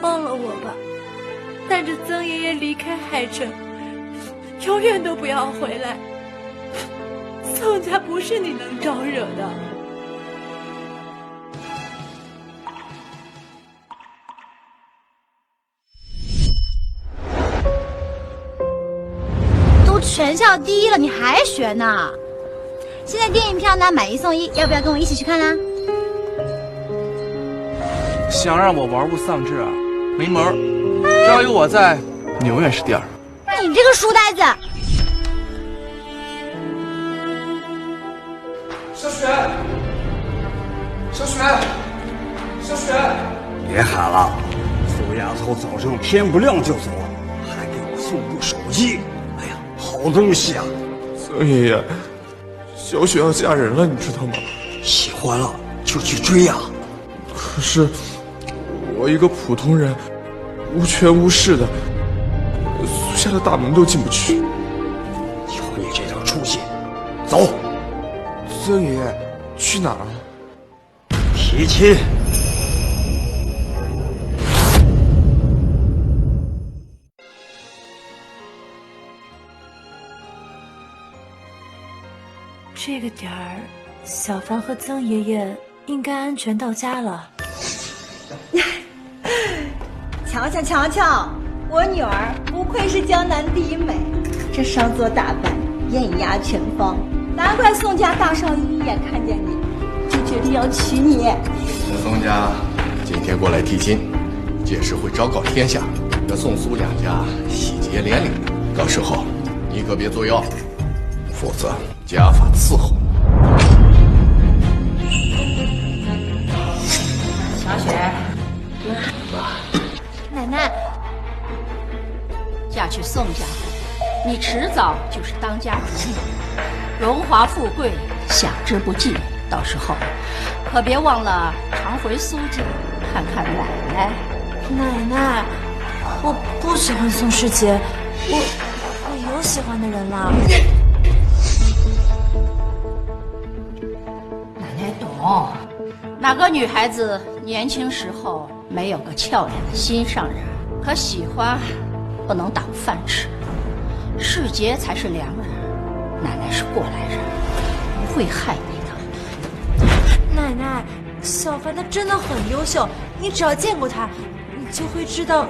放了我吧，带着曾爷爷离开海城，永远都不要回来。宋家不是你能招惹的。都全校第一了，你还学呢？现在电影票呢，买1送1，要不要跟我一起去看啊？想让我玩物丧志啊？没门儿！只要有我在，你永远是第二。你这个书呆子！小雪，小雪，小雪！别喊了，苏丫头早上天不亮就走，还给我送部手机。哎呀，好东西啊！曾爷爷，小雪要嫁人了，你知道吗？喜欢了就去追呀。可是我一个普通人，无权无势的，苏家的大门都进不去。瞧你这点出息，走。曾爷爷，去哪儿？提亲。这个点儿，小凡和曾爷爷应该安全到家了。瞧瞧瞧瞧，我女儿不愧是江南第一美，这稍作打扮，艳压全方。难怪宋家大少爷一眼看见你就决定要娶你。这宋家今天过来提亲，届时会昭告天下，这宋苏两家喜结连理。到时候你可别作妖，否则家法伺候。小雪，妈，奶奶，嫁去宋家，你迟早就是当家主女，荣华富贵享之不尽，到时候可别忘了常回苏家看看奶奶。奶奶，我不喜欢宋世杰，我有喜欢的人了。奶奶懂，哪个女孩子年轻时候没有个俏脸的心上人，可喜欢不能当饭吃。世杰才是良人，奶奶是过来人，不会害你的。奶奶，小凡他真的很优秀，你只要见过他，你就会知道，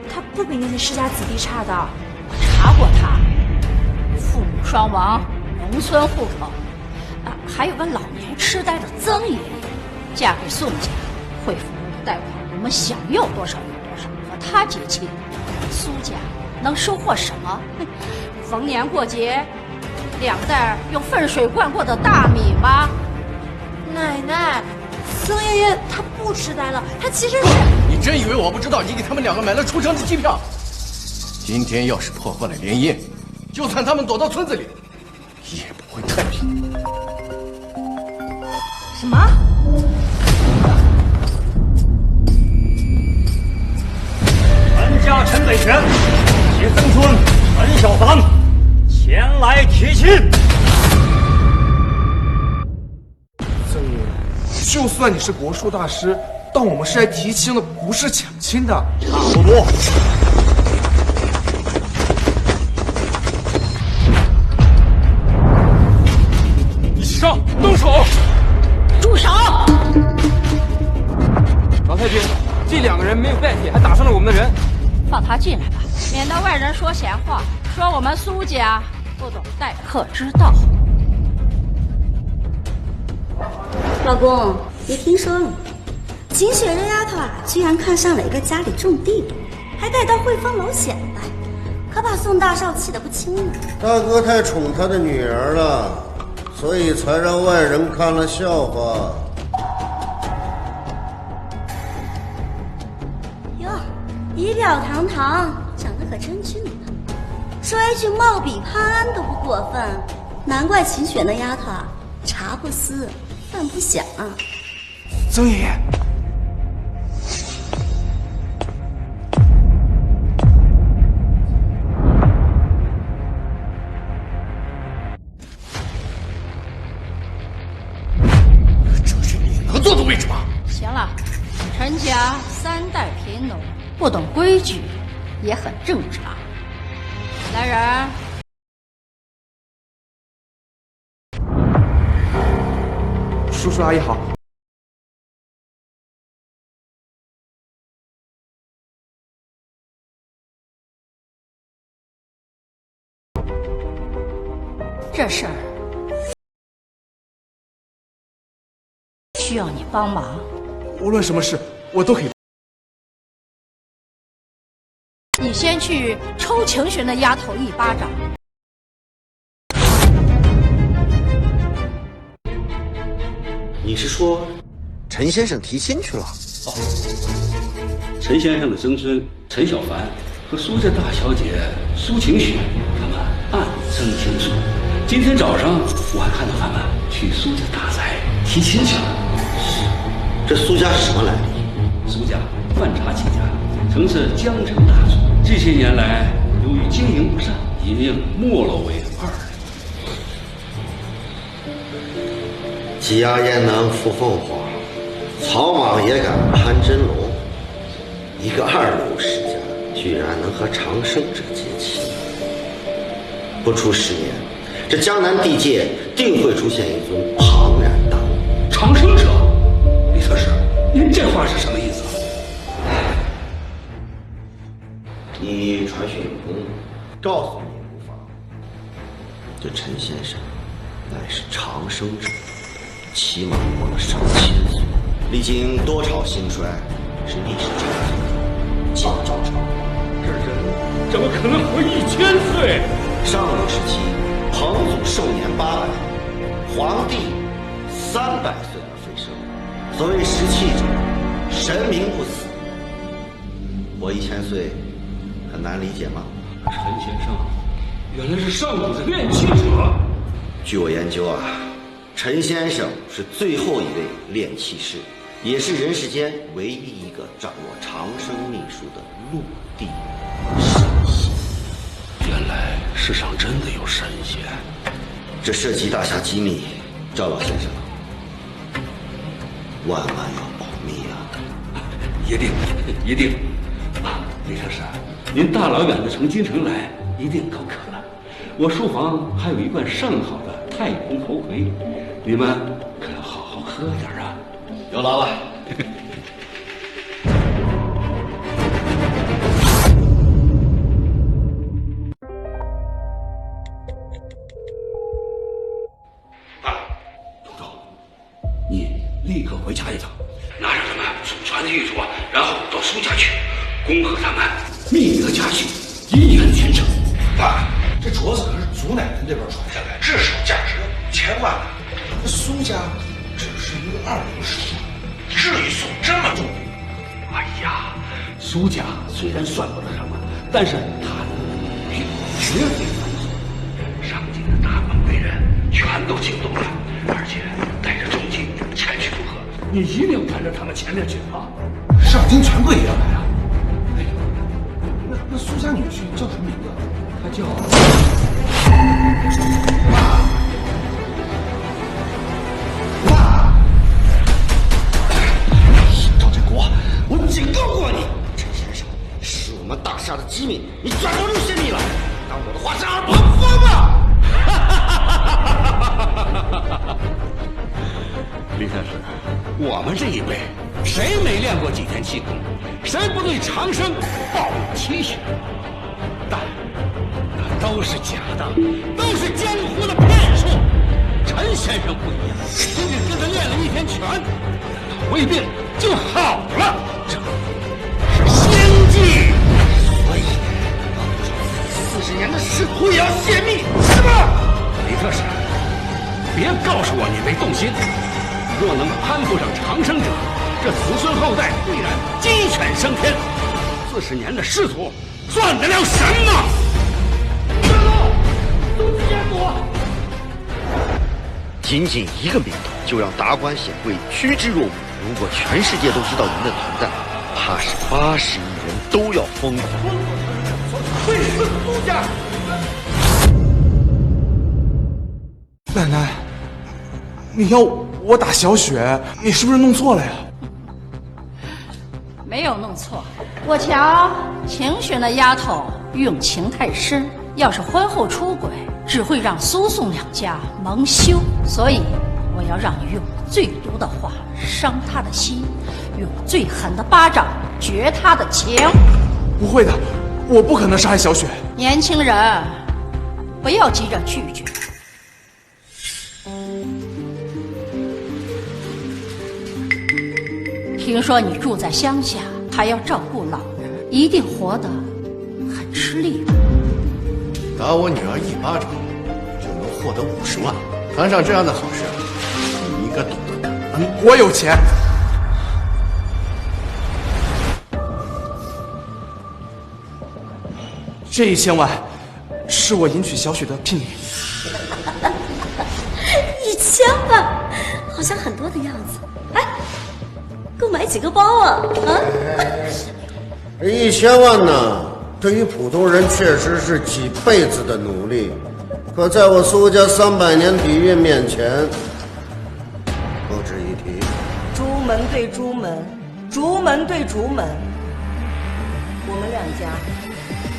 他不比那些世家子弟差的。我查过他，父母双亡，农村户口，还有个老年痴呆的曾爷爷，嫁给宋家，会府的贷款我们想要多少有多少，和他结亲，苏家能收获什么？逢年过节，2袋用粪水灌过的大米吗？奶奶，曾爷爷他不痴呆了，他其实是……你真以为我不知道你给他们2个买了出城的机票？今天要是破坏了联姻，就算他们躲到村子里，也不会太平。什么？陈家陈北泉携曾孙陈小凡前来提亲。曾爷，就算你是国术大师，但我们是来提亲的，不是抢亲的。差不多。一起上，动手！住手！老太君，这2个人没有带铁，还打伤了我们的人。放他进来吧，免得外人说闲话，说我们苏家不懂待客之道。老公，你听说了吗？秦雪这丫头啊，居然看上了一个家里种地的，还带到汇丰老险来，可把宋大少气得不轻呢。大哥太宠他的女儿了，所以才让外人看了笑话。哟，仪表堂堂，长得可真俊呢。说一句貌比潘安都不过分，难怪秦雪那丫头啊，茶不思，饭不想啊。曾爷爷，这是你能做的位置吗？行了，陈家3代贫农，不懂规矩也很正常。来人！叔叔阿姨好。这事儿需要你帮忙。无论什么事，我都可以。你先去抽晴雪那丫头1巴掌。你是说，陈先生提亲去了？哦，陈先生的曾孙陈小凡和苏家大小姐苏晴雪，他们暗生情愫。今天早上我还看到他们去苏家大宅提亲去了。这苏家是什么来历？苏家范茶起家，曾是江城大族，这些年来由于经营不善，已经没落为2流。鸡鸭焉能伏凤凰，草莽也敢攀真龙。一个2流世家，居然能和长生者结亲。不出10年，这江南地界定会出现一尊庞然大物。长生者，李特使，您这话是什么意思？你传讯有功，告诉你无妨。这陈先生乃是长生者，起码活了上千岁，历经多朝兴衰，是历史常态。晋赵朝，这人怎么可能活1000岁？上古时期，彭祖寿年800，皇帝300岁而飞升。所谓食气者，神明不死。活1000岁，很难理解吗？陈先生原来是上古的炼气者。据我研究啊，陈先生是最后一位炼气师，也是人世间唯一一个掌握长生秘术的陆地神仙。原来世上真的有神仙，这涉及大侠机密，赵老先生，万万要保密啊！一定，一定。李先生，您大老远的从京城来，一定口渴了。我书房还有一罐上好的太空头盔，你们可要好好喝点啊！有劳了。你立刻回家一趟，拿上他们祖传的玉镯，然后到苏家去，恭贺他们觅得佳婿，一言全成。爸，这镯子可是祖奶奶那边传下来，至少价值5000万呢。那苏家只是一个2流世家，至于送这么重？哎呀，苏家虽然算不得什么，但是他的女婿绝非凡俗，上京的大官贵人全都惊动了，而且带着重金前去祝贺。你一定赶着他们前面去啊！上京权贵也要来啊！哎，那苏家女婿叫什么名字？他叫赵振国，我警告过你，陈先生是我们大厦的机密，你转到入泄密了，当我的话是耳旁风啊！李先生，我们这一辈谁没练过几天气功，谁不对长生抱有期许？但那都是假的，都是江湖的骗术。陈先生不一样，仅仅跟他练了1天拳，脑胃病就好了，这是仙技。所以40年的仕途也要泄密，是吧？李特使，别告诉我你没动心。若能攀附上长生者，这子孙后代必然鸡犬升天。40年的仕途算得了什么？仅仅一个名头，就让达官显贵趋之若鹜。如果全世界都知道您的存在，怕是80亿人都要疯狂。会是苏家。奶奶，你要我打小雪，你是不是弄错了呀？没有弄错，我瞧晴雪那丫头用情太深，要是婚后出轨，只会让苏宋两家蒙羞。所以我要让你用最毒的话伤她的心，用最狠的巴掌绝她的情。不会的，我不可能杀害小雪。年轻人，不要急着拒绝。听说你住在乡下，还要照顾老人，一定活得很吃力吧？打我女儿1巴掌，就能获得50万，摊上这样的好事，你应该懂得感恩。我有钱。这1000万是我迎娶小雪的聘礼。1000万，好像很多的样子。哎，够买几个包啊？这1000万呢，对于普通人确实是几辈子的努力，可在我苏家300年底蕴面前，不值一提。朱门对朱门，竹门对竹门，我们两家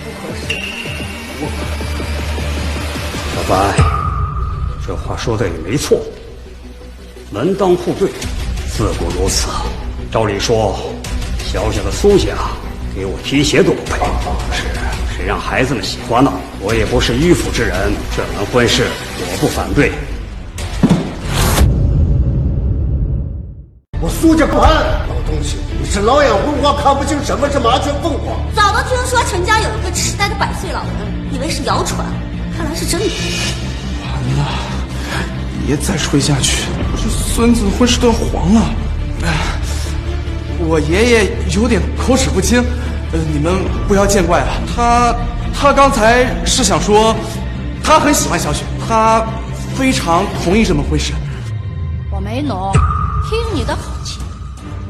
不合适。小凡，这话说的也没错，门当户对，自古如此。照理说，小小的苏家给我提鞋都不配。是，谁让孩子们喜欢呢？我也不是迂腐之人，这门婚事我不反对。我苏家管老东西，你是老眼昏花，看不清什么是麻雀凤凰。早都听说陈家有一个痴呆的100岁老人，以为是谣传，看来是真的。完了，爷再吹下去，这孙子婚事都要黄了。我爷爷有点口齿不清，你们不要见怪啊。他刚才是想说，他很喜欢小雪，他非常同意这门婚事。我没弄，听你的口气，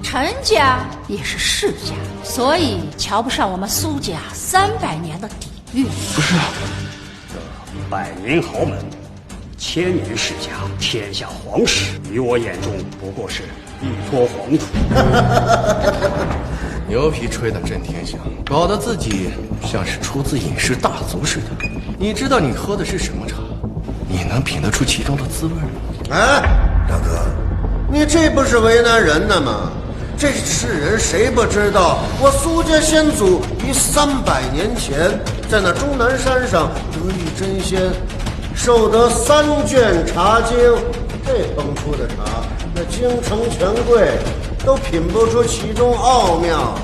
陈家也是世家，所以瞧不上我们苏家300年的底蕴。不是啊，百年豪门，1000年世家，天下皇室，于我眼中不过是一坨黄土。牛皮吹得震天响，搞得自己像是出自饮食大族似的。你知道你喝的是什么茶？你能品得出其中的滋味吗？哎，大哥，你这不是为难人呢吗？这世人谁不知道，我苏家先祖于300年前在那终南山上得遇真仙，受得3卷茶经，这烹出的茶，那京城权贵都品不出其中奥妙。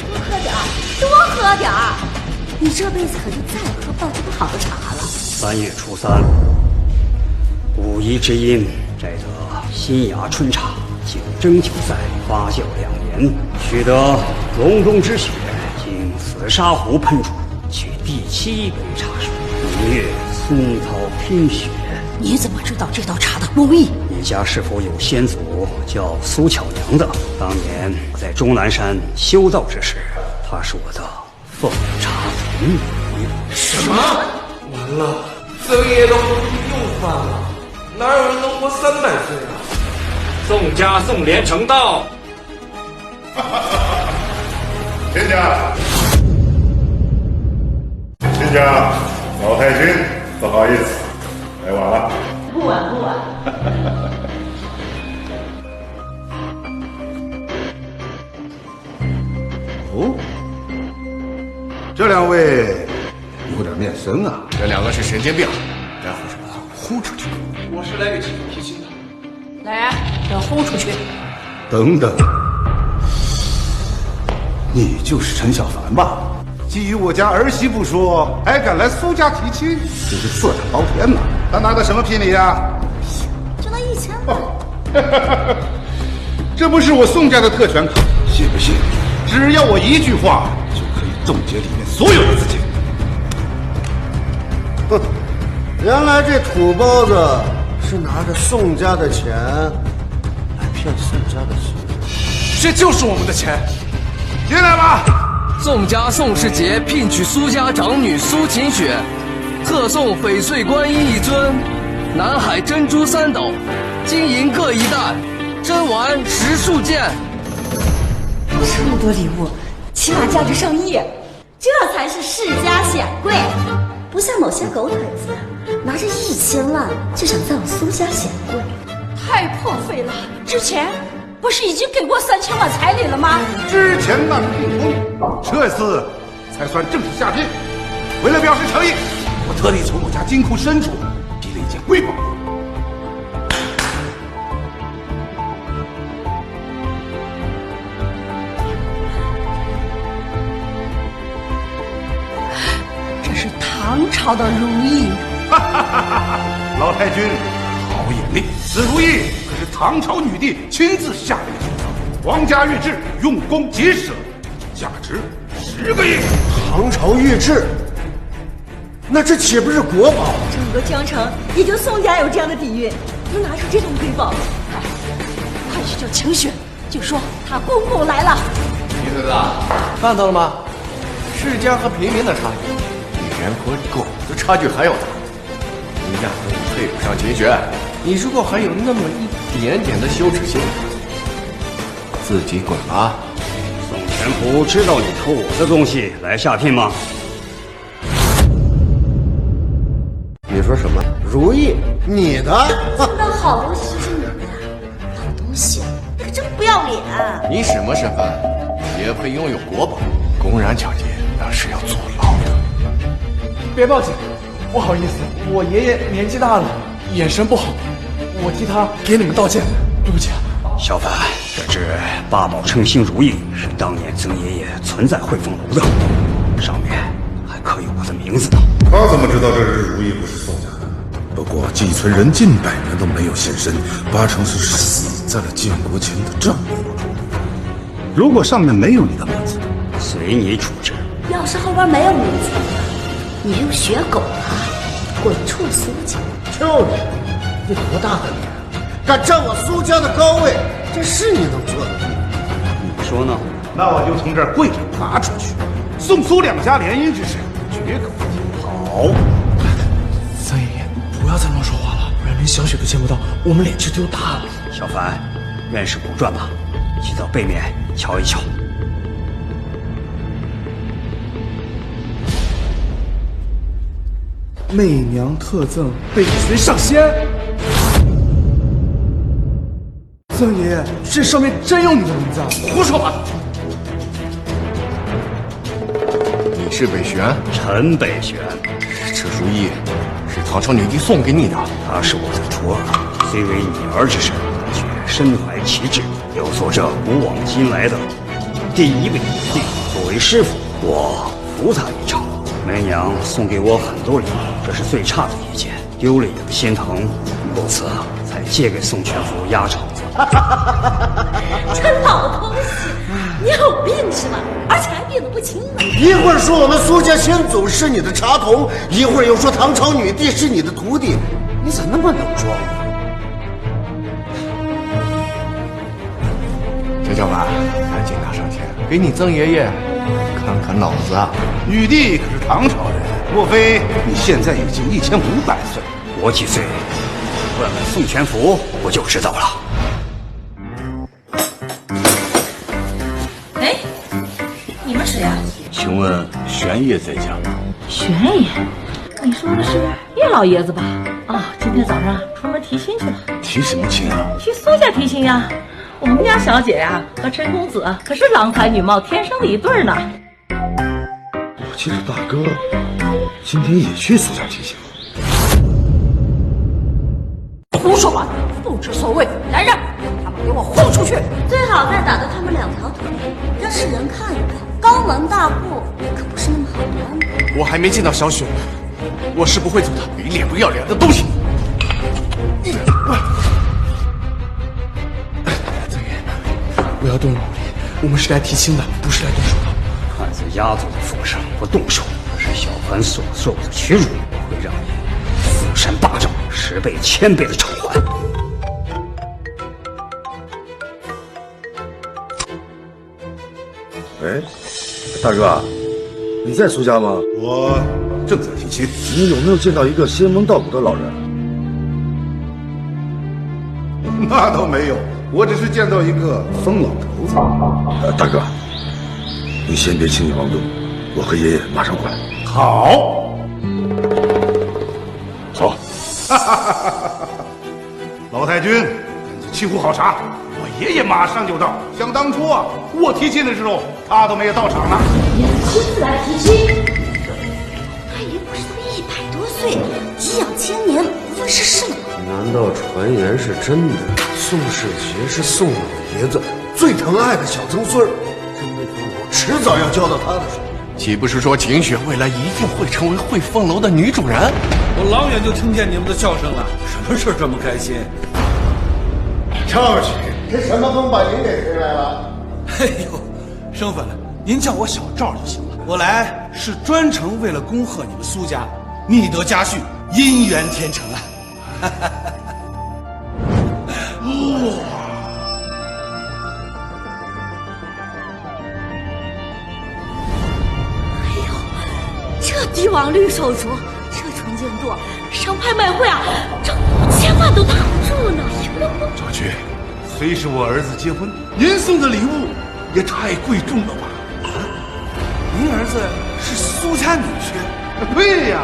多喝点儿，多喝点儿，你这辈子可就再也喝不到这么好的茶了。3月初3，武夷之音摘得新芽春茶，经蒸馏赛发酵2年，取得隆冬之雪，经紫砂壶喷煮，取第7杯茶水，明月葱草拼雪。你怎么知道这道茶的工艺？你家是否有先祖叫苏巧娘的？当年在终南山修道之时，她是我的奉茶童女。什么？完了，曾爷的狐狸又犯了，哪有人能活300岁啊？宋家宋连成道。亲家，亲家，老太君，不好意思，来晚了。不晚不晚。哦，这2位有点面生啊。这2个是神经病，待会儿就把他们轰出去。我是来给祭祖提亲的。来人，给我轰出去！等等，你就是陈小凡吧？觊觎我家儿媳不说，还敢来苏家提亲，真是色胆包天呐！他拿的什么聘礼呀？就那1000万。这不是我宋家的特权卡，信不信？只要我一句话，就可以冻结里面所有的资金。哼，原来这土包子是拿着宋家的钱来骗宋家的媳妇，这就是我们的钱。进来吧。宋家宋世杰聘娶苏家长女苏秦雪，特送翡翠观音1尊，南海珍珠3斗，金银各1担，珍玩10数件。这么多礼物，起码价值上亿，这才是世家显贵，不像某些狗腿子拿着1000万就想在我苏家显贵，太破费了。之前不是已经给过3000万彩礼了吗？之前那是订婚，这次才算正式下聘。为了表示诚意，我特地从我家金库深处逼了一件瑰宝。这是唐朝的如意。老太君好眼力，此如意可是唐朝女帝亲自下令铸造，皇家御制，用工极舍，价值10个亿。唐朝御制，那这岂不是国宝？整个江城也就宋家有这样的底蕴，能拿出这种瑰宝。快去叫晴雪，就说他公公来了。李子，看到了吗？世家和平民的差距，比人和狗的差距还要大。你压根配不上秦雪。你如果还有那么一点点的羞耻心，自己滚吧。宋全福知道你偷我的东西来下聘吗？你说什么？如意，你的？那好东西就是你的呀，老东西，你可真不要脸！你什么身份也配拥有国宝？公然抢劫，那是要坐牢的。别报警，不好意思，我爷爷年纪大了，眼神不好，我替他给你们道歉，对不起啊。小凡，这只八宝称心如意是当年曾爷爷存在汇丰楼的，上面还刻有我的名字呢。他怎么知道这只如意不是宋家的？不过寄存人近100年都没有现身，8成是死在了建国前的战火中。如果上面没有你的名字，随你处置。要是后边没有名字，你就学狗啊，滚出苏家！就是，你多大的脸，敢占我苏家的高位，这是你能做的？你说呢？那我就从这儿跪着爬出去，宋苏两家联姻之事绝可不可。好，三爷爷，不要再乱说话了，不然连小雪都见不到，我们脸就丢大了。小凡，认识古传吧？一起到背面瞧一瞧。媚娘特赠北巡上仙。曾爷爷，这上面真有你的名字啊！胡说八道！你是北玄？陈北玄，这如意是唐朝女帝送给你的。她是我的徒儿，虽为女儿之身，却身怀奇志，有所这古往今来的第一位女帝。作为师傅，我服她一朝。梅娘送给我很多礼物，这是最差的一件，丢了也不心疼，故此才借给宋全福压场子。这老东西，你有病是吧？而且还病得不轻呢。一会儿说我们苏家先祖是你的茶童，一会儿又说唐朝女帝是你的徒弟，你咋那么能装呢？陈小凡，赶紧拿上钱，给你曾爷爷看看脑子啊！女帝可是唐朝人，莫非你现在已经1500岁？我几岁？问问宋全福不就知道了。哎，你们谁呀？请问玄爷在家吗？玄爷，你说的是叶老爷子吧？哦，今天早上出门提亲去了。提什么亲啊？去苏家提亲呀。我们家小姐呀，和陈公子可是郎才女貌，天生的一对呢。我记得大哥今天也去苏家提亲。胡说八道，不知所谓！来人，他们给我轰出去！最好再打断他们2条腿，让世人看一看，高门大户可不是那么好端的。我还没见到小雪，我是不会走的。没脸不要脸的东西！不要动武力，我们是来提亲的，不是来动手的。看在丫头的份上，不动手，这是小凡所受的屈辱，会让你4扇巴掌10倍1000倍的偿还。喂，大哥，你在苏家吗？我正在提亲。你有没有见到一个仙风道骨的老人？那倒没有，我只是见到一个疯老头子。大哥，你先别轻举妄动，我和爷爷马上过来。好，好。老太君，赶紧沏壶好茶，我爷爷马上就到。想当初啊，我提亲的时候，他都没有到场呢。爷亲自来提亲，他爷不是都100多岁，颐养千年，不问世事了吗？难道传言是真的？宋世杰是宋老爷子最疼爱的小曾孙儿，这魏凤楼迟早要交到他的手里。岂不是说晴雪未来一定会成为汇凤楼的女主人？我老远就听见你们的笑声了，什么事这么开心？赵许，这什么风把您给吹来了？哎呦，生分了，您叫我小赵就行了。我来是专程为了恭贺你们苏家觅得佳婿，姻缘天成啊！这帝王绿手镯，这纯净度，上拍卖会啊，这5000万都打不住呢！赵局，虽是我儿子结婚，您送的礼物也太贵重了吧？您儿子是苏家女婿？对呀，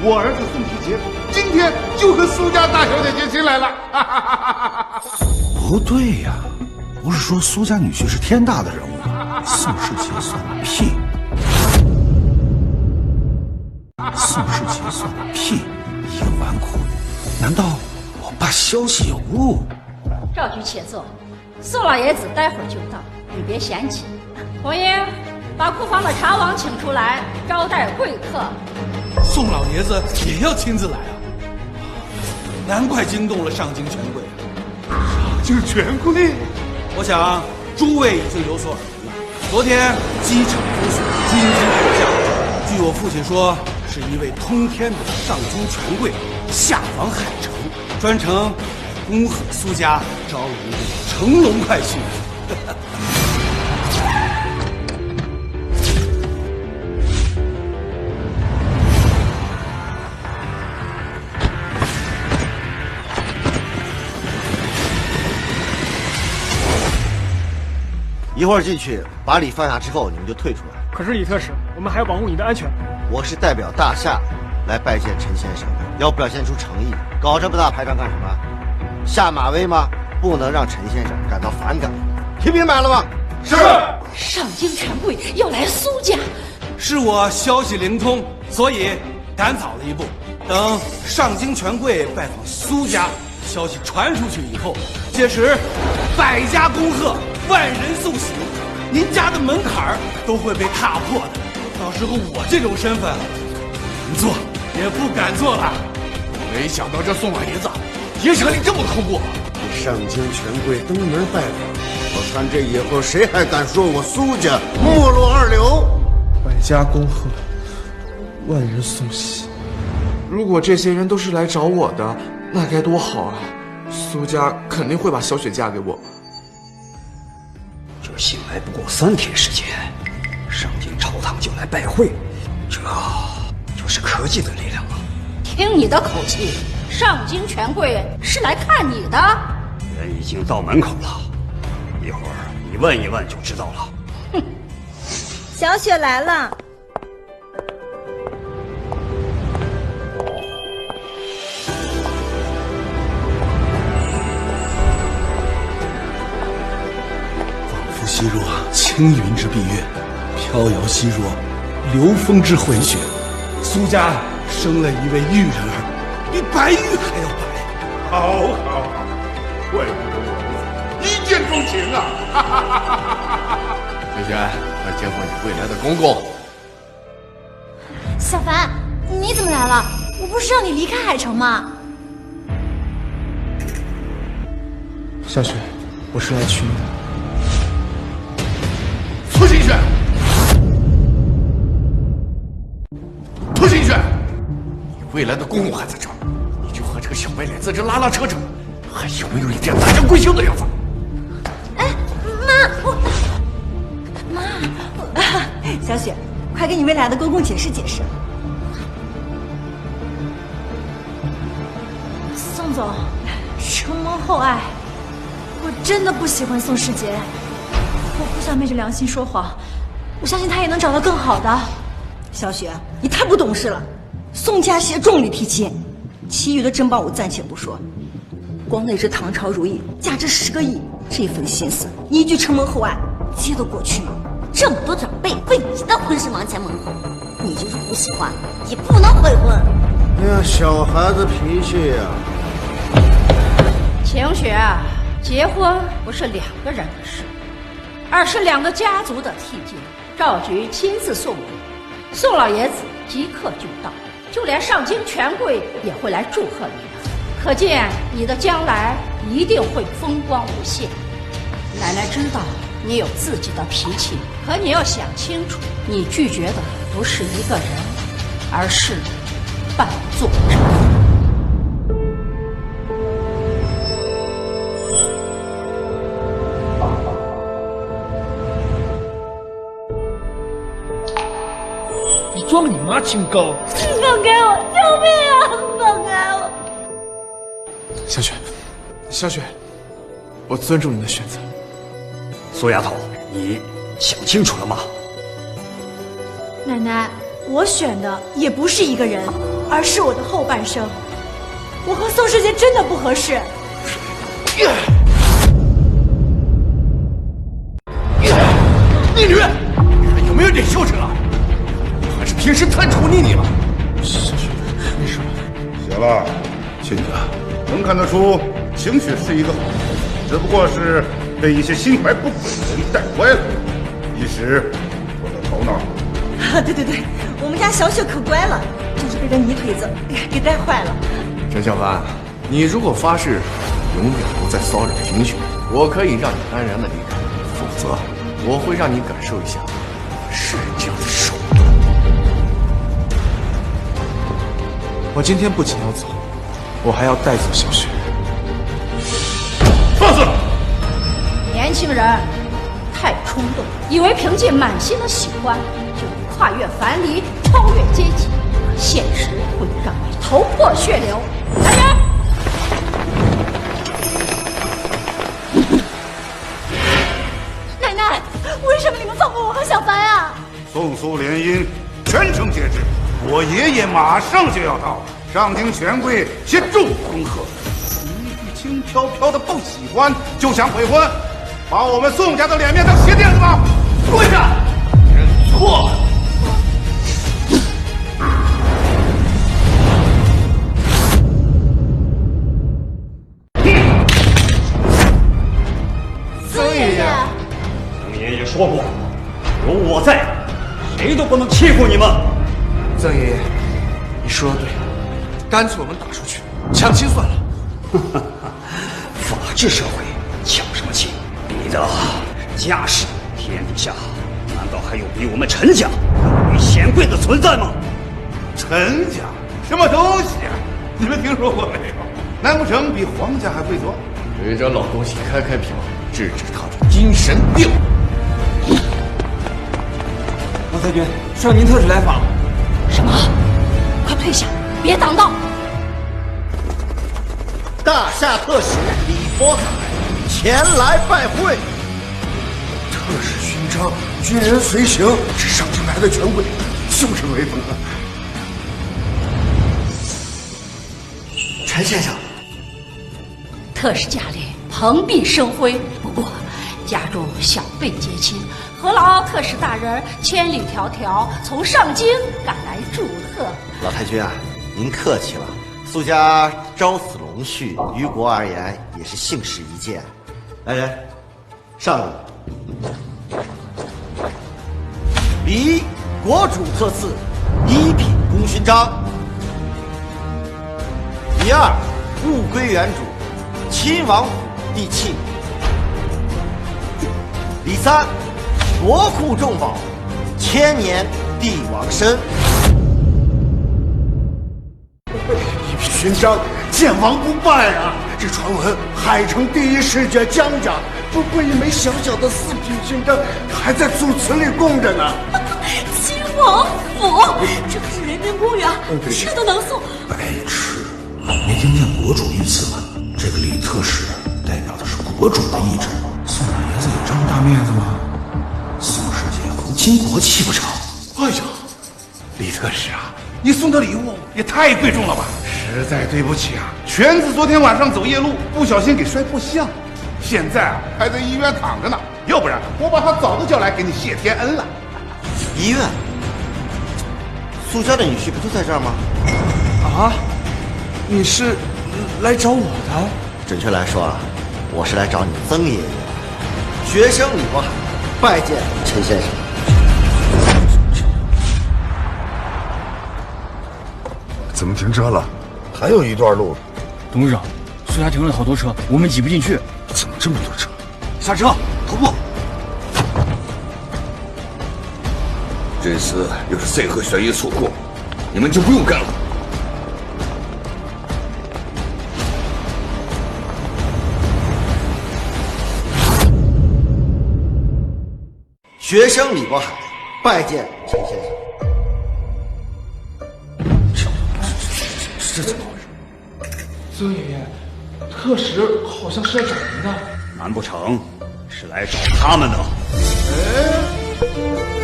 我儿子宋世杰今天就和苏家大小姐结亲来了。不对呀，不是说苏家女婿是天大的人物吗？宋世杰算个屁！宋世杰算个屁！一个纨绔，难道我爸消息有误？赵局且坐，宋老爷子待会儿就到，你别嫌弃。红英，把库房的茶王请出来，招待贵客。宋老爷子也要亲自来啊！难怪惊动了上京权贵。上京权贵，我想诸位已经有所耳闻了。昨天机场封锁，军机迫降。据我父亲说，是一位通天的上京权贵下访海城，专程恭贺苏家招了一位乘龙快婿。一会儿进去，把礼放下之后，你们就退出来。可是李特使，我们还要保护你的安全。我是代表大夏来拜见陈先生，要表现出诚意。搞这么大排场干什么？下马威吗？不能让陈先生感到反感。听明白了吗？是。上京权贵要来苏家，是我消息灵通，所以赶早了一步。等上京权贵拜访苏家，消息传出去以后，届时百家恭贺，万人送喜，您家的门槛都会被踏破的。到时候我这种身份，能做也不敢做了。没想到这宋老爷子也想你这么抠过。上京权贵登门拜访，我看这以后谁还敢说我苏家没落二流？百家恭贺，万人送喜。如果这些人都是来找我的，那该多好啊！苏家肯定会把小雪嫁给我。这醒来不过3天时间，上京朝堂就来拜会，这就是科技的力量啊！听你的口气，上京权贵是来看你的。人已经到门口了，一会儿你问一问就知道了。哼，小雪来了。兮若青云之蔽月，飘摇兮若流风之回雪。苏家生了一位玉人儿，比白玉还要白。好，怪不得我儿子一见钟情啊！萱萱，快见过你未来的公公。小凡，你怎么来了？我不是让你离开海城吗？小雪，我是来娶你的。涂新轩，涂新轩，你未来的公公还在这儿，你就和这个小白脸在这拉拉扯扯，还有没有一点大将归心的样子？哎，妈，小雪，快给你未来的公公解释解释。宋总，承蒙厚爱，我真的不喜欢宋世杰。我不想昧着良心说谎，我相信他也能找到更好的。小雪，你太不懂事了。宋家携重礼提亲，其余的珍宝我暂且不说，光那只唐朝如意价值10个亿，这份心思你一句承蒙厚爱接得过去吗？这么多长辈为你的婚事忙前忙后，你就是不喜欢也不能悔婚。哎呀，小孩子脾气呀！晴雪啊，结婚不是2个人的事，而是2个家族的替亲。赵局亲自送礼，宋老爷子即刻就到，就连上京权贵也会来祝贺你的，可见你的将来一定会风光无限。奶奶知道你有自己的脾气，可你要想清楚，你拒绝的不是一个人，而是半座城。装你妈清高！放开我！救命啊！放开我！小雪，小雪，我尊重你的选择。苏丫头，你想清楚了吗？奶奶，我选的也不是一个人，而是我的后半生。我和宋世杰真的不合适。逆女，你有没有点羞耻啊？还是平时太宠溺你了？小雪，没事吧？行了，亲家，能看得出晴雪是一个好人，只不过是被一些心怀不轨的人带歪了，一时我的头脑。对，我们家小雪可乖了，就是被这泥腿子给带坏了。陈小凡，你如果发誓永远不再骚扰晴雪，我可以让你安然的离开；否则，我会让你感受一下世家的手段。我今天不仅要走，我还要带走小雪。放肆！年轻人太冲动，以为凭借满心的喜欢就能跨越藩篱，超越阶级，可现实会让你头破血流。来人！奶奶，为什么你们放过我和小凡啊？宋苏联姻全城皆知，我爷爷马上就要到，上京权贵协助恭贺。你一句轻飘飘的不喜欢就想悔婚，把我们宋家的脸面当鞋垫子吗？跪下，认错。曾爷爷，曾爷爷说过，有我在，谁都不能欺负你们。曾爷爷，你说的对，干脆我们打出去，抢亲算了。法治社会，抢什么亲？比的是家事。天底下难道还有比我们陈家更为显贵的存在吗？陈家什么东西啊？你们听说过没有？难不成比皇家还贵族？给这老东西开开瓢，治治他的精神病。王太君，上您特使来访。什么？快退下，别挡道！大夏特使李波海前来拜会。特使勋章，军人随行，是上京来的权贵，就是威风啊！陈先生，特使驾临，蓬荜生辉。不过家中小辈结亲，何劳特使大人千里迢迢从上京赶来祝贺。老太君啊，您客气了。苏家朝死龙续，于国而言也是幸事一件。来人，上礼。离国主特赐一品功勋章。第二，物归原主，亲王府地契。第三，国库重宝，1000年帝王身。一匹勋章，见王不败啊！这传闻海城第一世爵江家不过一枚小小的4品勋章，还在祖祠里供着呢。亲王府，这可是人民公园，吃都能送。白痴，没听见国主一词吗？这个李特使代表的是国主的意志。宋老爷子有这么大面子吗？宋世杰皇亲国戚不成？哎呀，李特使啊，你送的礼物也太贵重了吧！实在对不起啊，全子昨天晚上走夜路，不小心给摔破相，现在啊还在医院躺着呢。要不然我把他早就叫来给你谢天恩了。医院？苏家的女婿不就在这儿吗？啊，你是来找我的？准确来说啊，我是来找你曾爷爷的。学生李国海拜见陈先生。怎么停车了？还有一段路。董事长，苏家停了好多车，我们挤不进去。怎么这么多车？下车，徒步。这次要是再和玄爷错过，你们就不用干了。学生李国海拜见陈先生。这怎么回事？曾爷爷，特使好像是来找您的。难不成是来找他们的？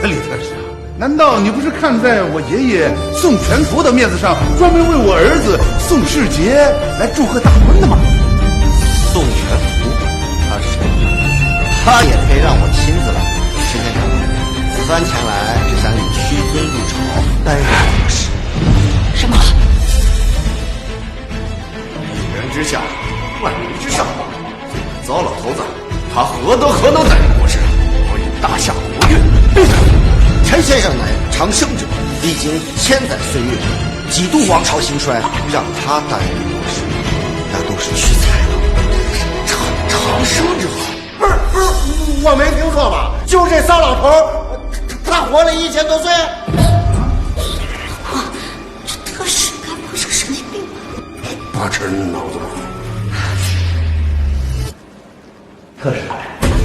李特使啊，难道你不是看在我爷爷宋全福的面子上，专门为我儿子宋世杰来祝贺大婚的吗？宋全福，他是谁？他也配让我亲自来？陈先生，此番前来是想以屈尊入朝，担任国事。什么？一人之下，万人之上。糟老头子，他何德何能担任国事？我以大夏国运。闭嘴！陈先生乃长生者，历经1000载岁月，几度王朝兴衰，让他担任国事，那都是屈才了。长生者。不是，我没听错吧？就这骚老头，他活了1000多岁。这特使该不会是个神经病吧？八成脑子吧。特使，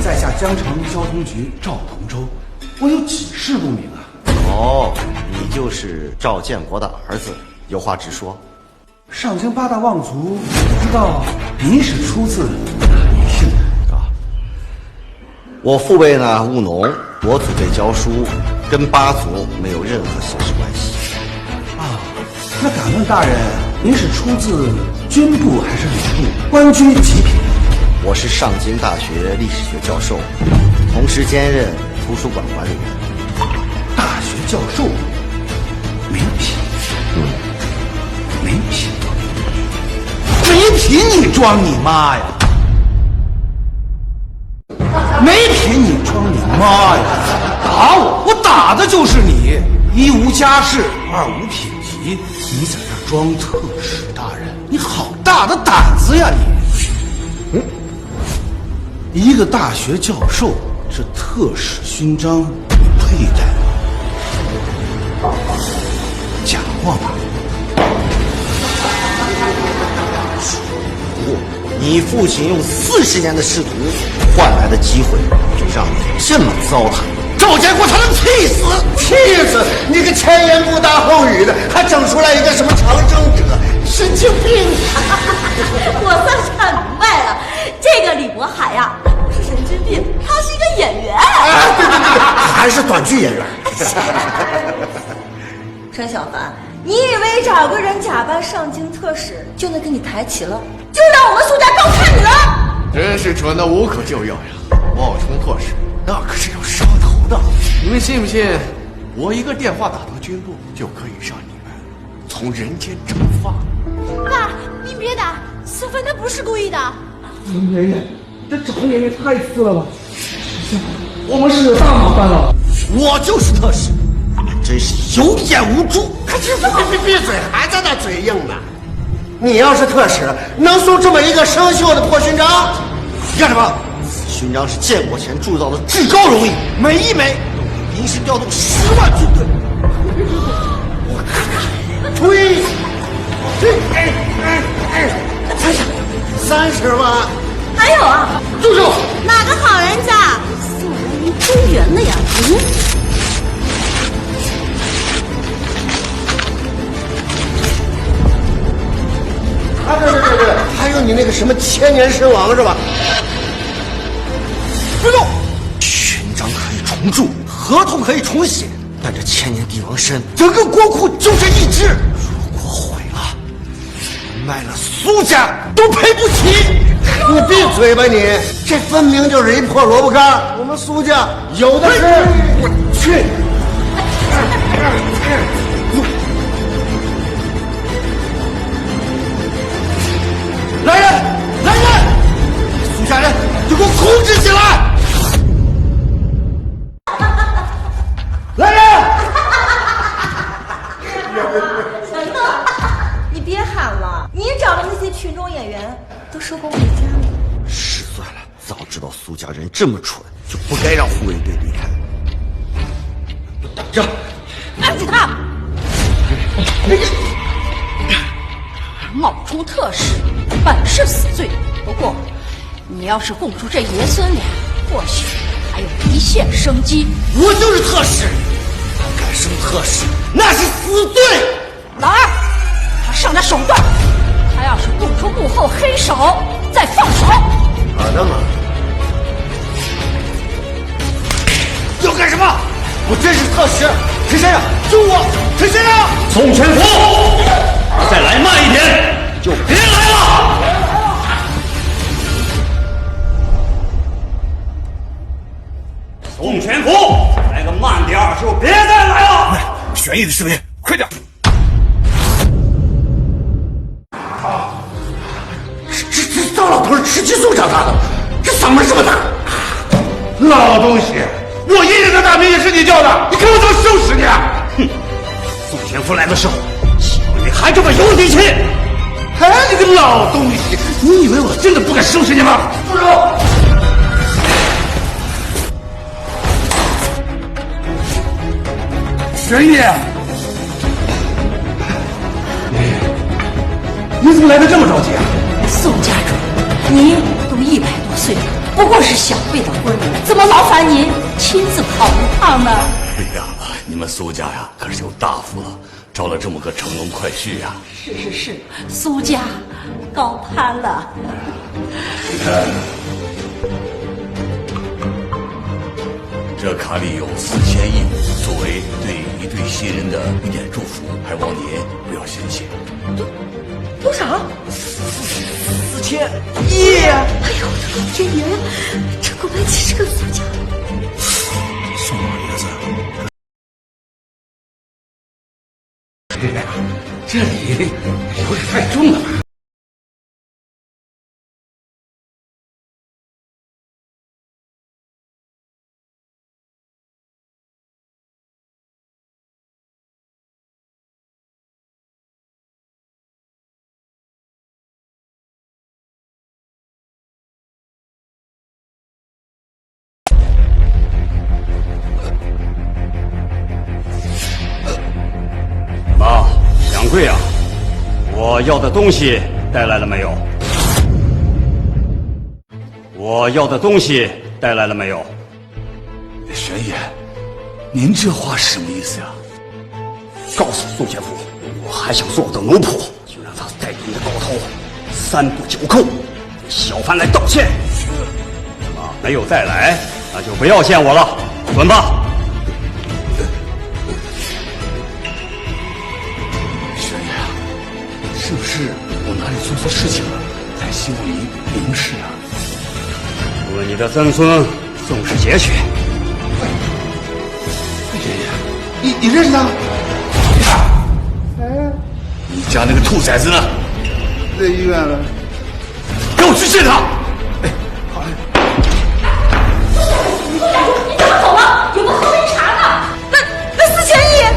在下江城交通局赵同舟，我有几事不明啊。哦，你就是赵建国的儿子，有话直说。上京八大望族，不知道您是出自哪一姓的？我父辈呢务农，我祖辈教书，跟八族没有任何姓氏关系。啊，那敢问大人，您是出自军部还是礼部？官居几品？我是上京大学历史学教授，同时兼任图书馆管理员。大学教授，没品，没品，没品！你装你妈呀！没品你装你妈呀！打我，我打的就是你！一无家世，二无品级，你在这装特使大人，你好大的胆子呀你！一个大学教授，这特使勋章你佩戴吗？假货吧？你父亲用40年的仕途换来的机会，就让你这么糟蹋。赵建国他能气死！气死！你个前言不搭后语的，还整出来一个什么长生者，神经病！我算是看明白了，这个李渤海呀，他不是神经病，他是一个演员。对，还是短剧演员。陈小凡，你以为找个人假扮上京特使就能给你抬旗了？就让我们苏家高看你了！真是蠢的无可救药呀！冒充特使，那可是要杀头的。你们信不信？我一个电话打到军部，就可以让你们从人间蒸发。爸，您别打，小凡他不是故意的。爷爷，这赵爷爷太次了吧！我们是大麻烦了。我就是特使，真是有眼无珠！可是闭嘴，还在那嘴硬呢。你要是特使，能送这么一个生锈的破勋章？你干什么？此勋章是建国前铸造的至高荣誉，每一枚都可以临时调动10万军队。我看看，吹，30万。还有啊，住手！哪个好人家送人民中原的呀？对，还有你那个什么千年身王是吧？不动，勋章可以重铸，合同可以重写，但这千年帝王身，整个国库就这一只，如果毁了，卖了苏家都赔不起。你闭嘴吧你！这分明就是一破萝卜干，我们苏家有的是。我去！来人！来人！苏家人，就给我控制起来！来人！小邓，你别喊了，你找的那些群众演员都收工回家了。失算了，早知道苏家人这么蠢，就不该让护卫队离开。等着！按住他！冒充特使，本是死罪。不过，你要是供出这爷孙俩，或许还有一线生机。我就是特使，他敢升特使，那是死罪。老二，他上点手段，他要是供出幕后黑手，再放手。好的嘛。要干什么？我真是特使。陈先生，救我！陈先生，宋全福，再来慢一点，就别来了。宋全福，来个慢点，就别再来了。悬疑的视频，快点！这糟老头是吃激素长大的，这嗓门这么大。老东西，我爷爷的大名也是你叫的，你看我怎么收拾你啊！哼，宋全福来的时候，小你还这么有底气！哎，你个老东西，你以为我真的不敢收拾你吗？住手！玄爷，你怎么来的这么着急啊？宋家主，您都100多岁了，不过是小辈的婚礼，怎么劳烦您亲自跑一趟呢？哎呀，你们苏家呀，可是有大福了，招了这么个乘龙快婿呀！是，苏家高攀了。这卡里有4000亿，作为对一对新人的一点祝福，还望您不要嫌弃。多少？4000亿！哎呦，我的老天爷呀！这果然岂是个苏家？宋老爷子，这礼不是太重了吧？掌柜啊，我要的东西带来了没有？我要的东西带来了没有？玄爷，您这话是什么意思呀？告诉宋前夫，我还想做我的奴仆，就让他带着你的狗头3步9叩，给小凡来道歉。没有带来，那就不要见我了，滚吧。是不是我哪里做错事情了？还希望您明示啊！问你的曾孙宋世杰去。爷爷，你认识他？你家那个兔崽子呢？在医院了。给我去见他！好嘞。你怎么走了？有个喝杯茶呢。那4000亿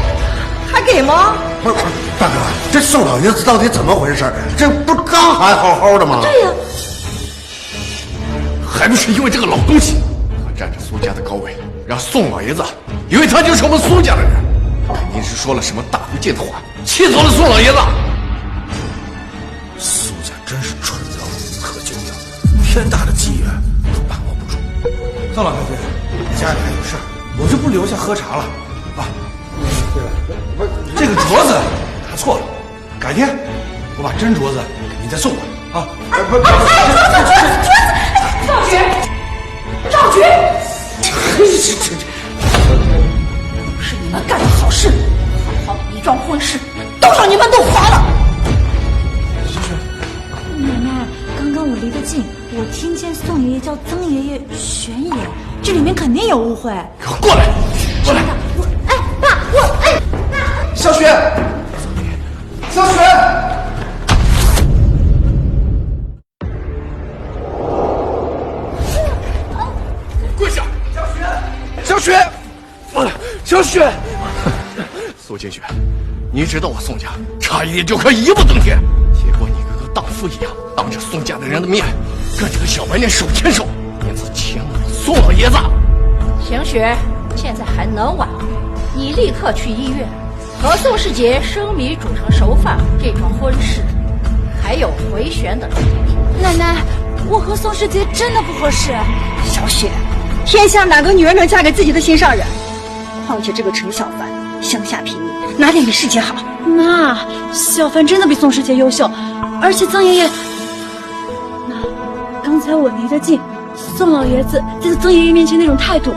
还给吗？不是，大哥，这宋老爷子到底怎么回事？这不刚还好好的吗？对呀，还不是因为这个老东西，他占着苏家的高位，让宋老爷子以为他就是我们苏家的人，肯定是说了什么大不敬的话，气走了宋老爷子。苏家真是蠢到可救药，天大的机缘都把握不住。宋老太君，家里还有事儿，我就不留下喝茶了啊。对了，不是这个镯子拿错了，改天我把真镯子给您再送过来啊。赵局，是你们干的好事，好好伪装婚事，都让你们弄砸了。奶奶，刚刚我离得近，我听见宋爷爷叫曾爷爷玄爷，这里面肯定有误会。给我过来，过来！小雪，小雪，跪下！小雪，小雪，苏清雪，你知道我宋家差一点就可以一步登天，结果你跟个荡妇一样，当着宋家的人的面，跟这个小白脸手牵手，因此牵了宋老爷子。晴雪，现在还能晚，你立刻去医院。和宋世杰生米煮成熟饭这桩婚事，还有回旋的处理。奶奶，我和宋世杰真的不合适。小雪，天下哪个女人能嫁给自己的心上人？况且这个陈小凡乡下平民，哪点比世杰好？妈，小凡真的比宋世杰优秀，而且曾爷爷，妈，刚才我离得近，宋老爷子在曾爷爷面前那种态度，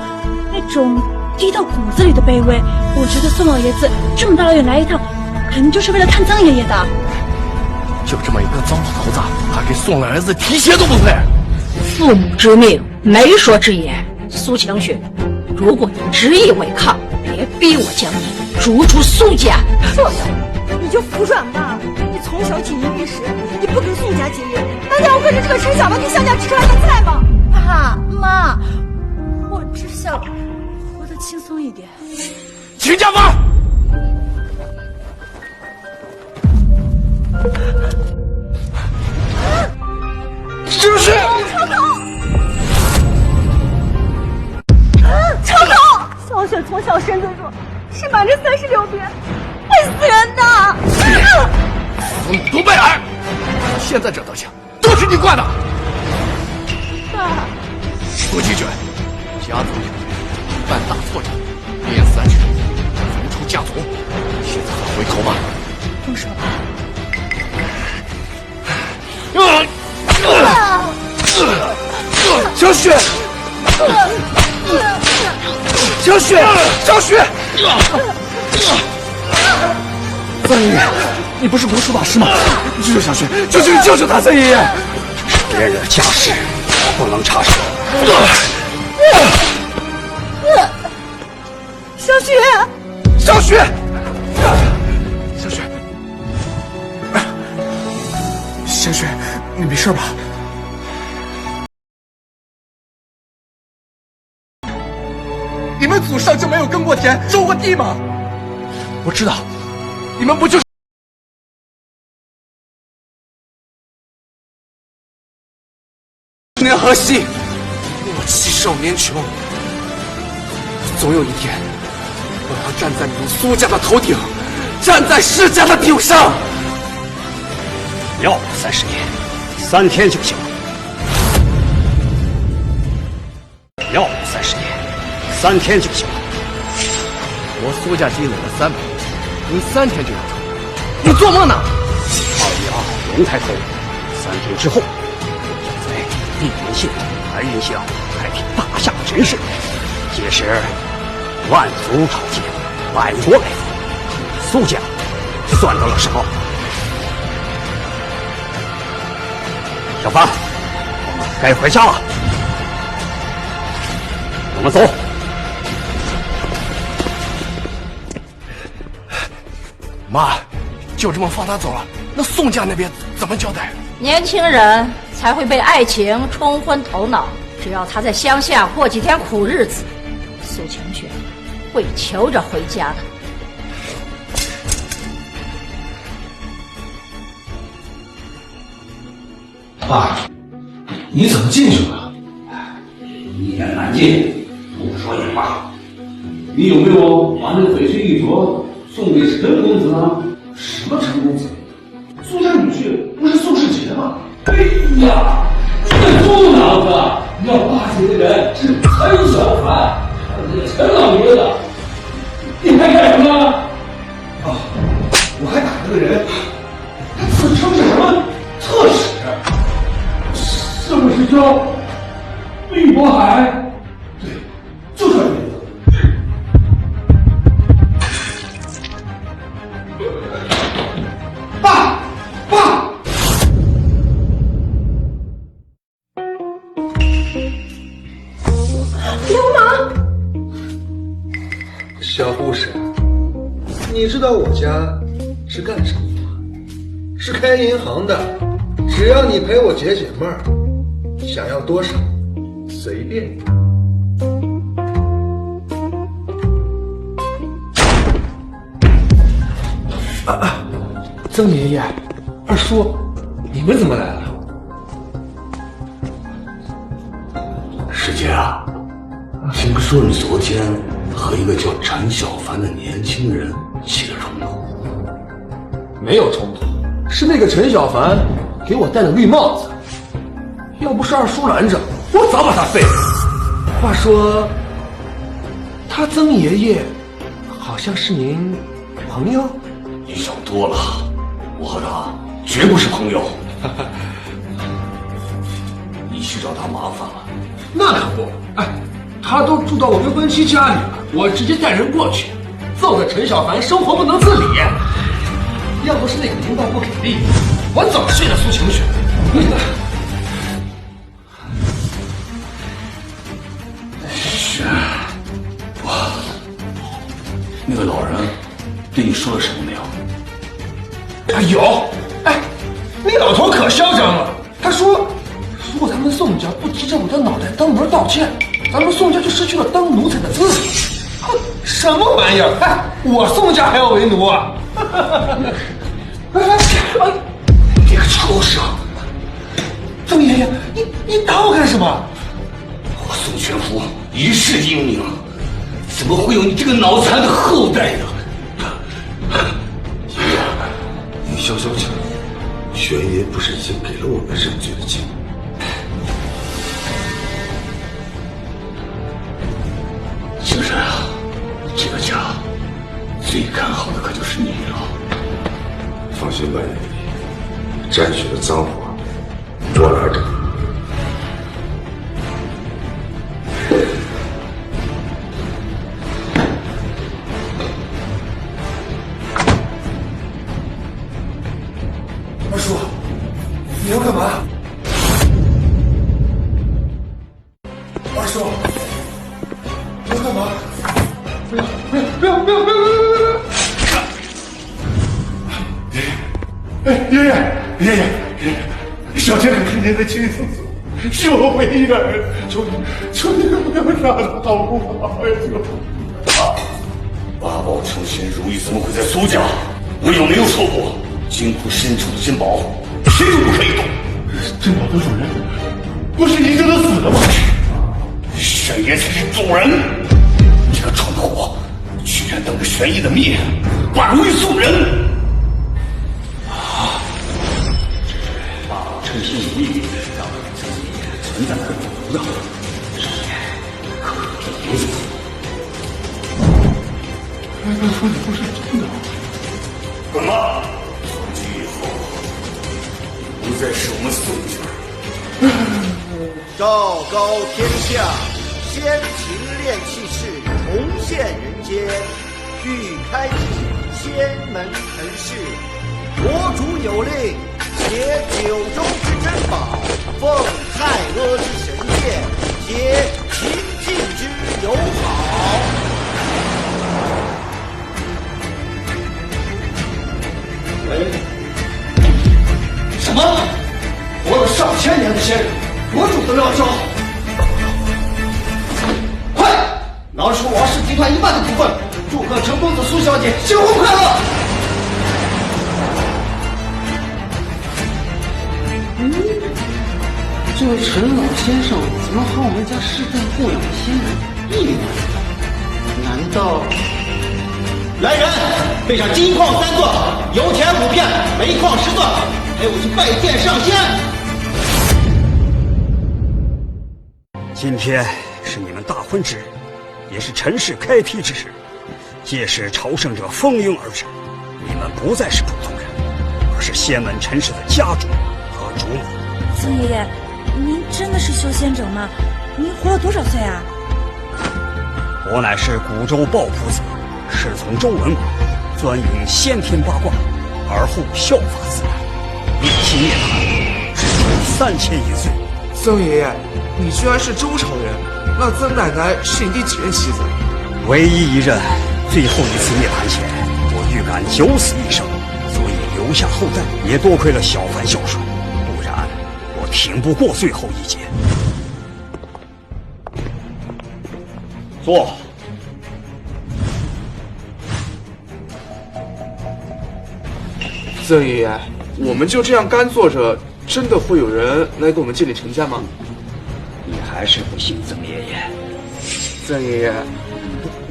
那种低到骨子里的卑微，我觉得宋老爷子这么大老远来一趟，肯定就是为了看曾爷爷的。就这么一个糟老头子，还给宋老爷子提鞋都不配。父母之命，媒妁之言。苏晴雪，如果你执意违抗，别逼我将你逐出苏家。做的，你就服软吧。你从小锦衣玉食，你不跟宋家结缘，难道要跟着这个陈小凡给乡下指出来的菜吗？爸妈，我只想活得轻松一点。请家法。是不是？长头，小雪从小身子弱，是满着36鞭，会死人的。死母都被儿，现在这德行都是你惯的。爸，苏清雪，家族有冤，犯大错者连3拳，逐出家族，现在还回头吗？动手吧。小雪，小雪，小雪！曾爷爷，你不是魔术法师吗？救救小雪，救救他！曾爷爷，别人的家事不能插手。小雪，小雪，小雪，小雪，你没事吧？你们祖上就没有耕过田、种过地吗？我知道，你们不就是年河西，我气少年穷。总有一天，我要站在你们苏家的头顶，站在世家的顶上。要不30年，3天就行；要不30年，3天就行。我苏家积累了300年，你3天就要成，你做梦呢2月2号龙抬头，3天之后，我将在地源县白云乡开辟大夏局势，届时万族朝见，万国来访，苏家算得了什么？小凡，该回家了，我们走。妈，就这么放他走了，那宋家那边怎么交代？年轻人才会被爱情冲昏头脑，只要他在乡下过几天苦日子，苏清雪会求着回家的。爸，你怎么进去了？一言难尽，不说也罢。你有没有把那翡翠玉镯送给陈公子呢？什么陈公子？苏家女婿不是宋世杰吗？哎呀，这个猪脑子！要巴结的人是陈小凡，还有那个陈老爷子。你还干什么？啊，我还打了个人，他自称是什么特使，是不是叫绿渤海？对，就这名字。爸，爸！流氓！小护士，你知道我家是干什么吗？是开银行的，只要你陪我解解闷儿，想要多少随便。曾爷爷、二叔，你们怎么来了？师姐啊，听说你昨天和一个叫陈小凡的年轻人起了冲突。没有冲突，是那个陈小凡给我戴了绿帽子，要不是二叔拦着，我早把他废了。话说，他曾爷爷好像是您朋友？你想多了，我和他绝不是朋友。你去找他麻烦了。那可不，哎，他都住到我未婚妻家里了，我直接带人过去，揍得陈小凡生活不能自理。要不是那个领导不给力，我早睡了苏晴雪。雪，哇，那个老人对你说了什么没有？啊，有，哎，那老头可嚣张了，他说，如果咱们宋家不提着我的脑袋登门道歉，咱们宋家就失去了当奴才的资格。哼，什么玩意儿？哎，我宋家还要为奴啊？哎，这个畜生！曾爷爷，你打我干什么？我宋全福一世英名，怎么会有你这个脑残的后代呢？爷爷，你消消气，玄爷不是已经给了我们认罪的机会？青山啊，这个家最看好的可就是你了。放心吧，爷爷，沾血的脏活我来整。二叔，你要干嘛？二叔，你要干嘛？不要！爷爷，小杰可是您的亲孙子，是我唯一的儿子，求你不要杀他，好不好呀？八宝成仙如意怎么会在苏家？我有没有说过，金库深处的珍宝，谁都不可以动？珍宝的主人不是已经都死了吗？玄爷才是主人！你这个蠢货，居然当着玄爷的面玩味素人！八宝成仙如意让曾爷爷存在很不要，是可以理解。难道说你不是真的？滚吧！从今以后，不再是我们宋家。昭高天下，仙情炼气势，重现人间。欲开启仙门陈氏，国主有令，携九州之珍宝，奉太阿之神剑，结秦晋之友好。什么？活了上千年的仙人，国主都要招？快，拿出王氏集团1半的股份，祝贺陈公子、苏小姐新婚快乐！这位陈老先生怎么和我们家世代供养的仙人一模一样？难道？来人，备上金矿3座，油钱5片，煤矿10座，陪我去拜见上仙。今天是你们大婚之日，也是陈氏开辟之日。届时朝圣者蜂拥而至，你们不再是普通人，而是仙门陈氏的家主和主母。曾爷爷，您真的是修仙者吗？您活了多少岁啊？我乃是古州鲍仆子，师从周文王，专营先天八卦，而后效法自然，灭秦灭唐，直至3100岁。曾爷爷，你居然是周朝人，那曾奶奶是你第几任妻子？唯一一任，最后一次灭唐前，我预感九死一生，所以留下后代，也多亏了小凡孝顺，不然我挺不过最后一劫。坐。曾爷爷，我们就这样干坐着，真的会有人来给我们建立陈家吗？你还是不信曾爷爷？曾爷爷，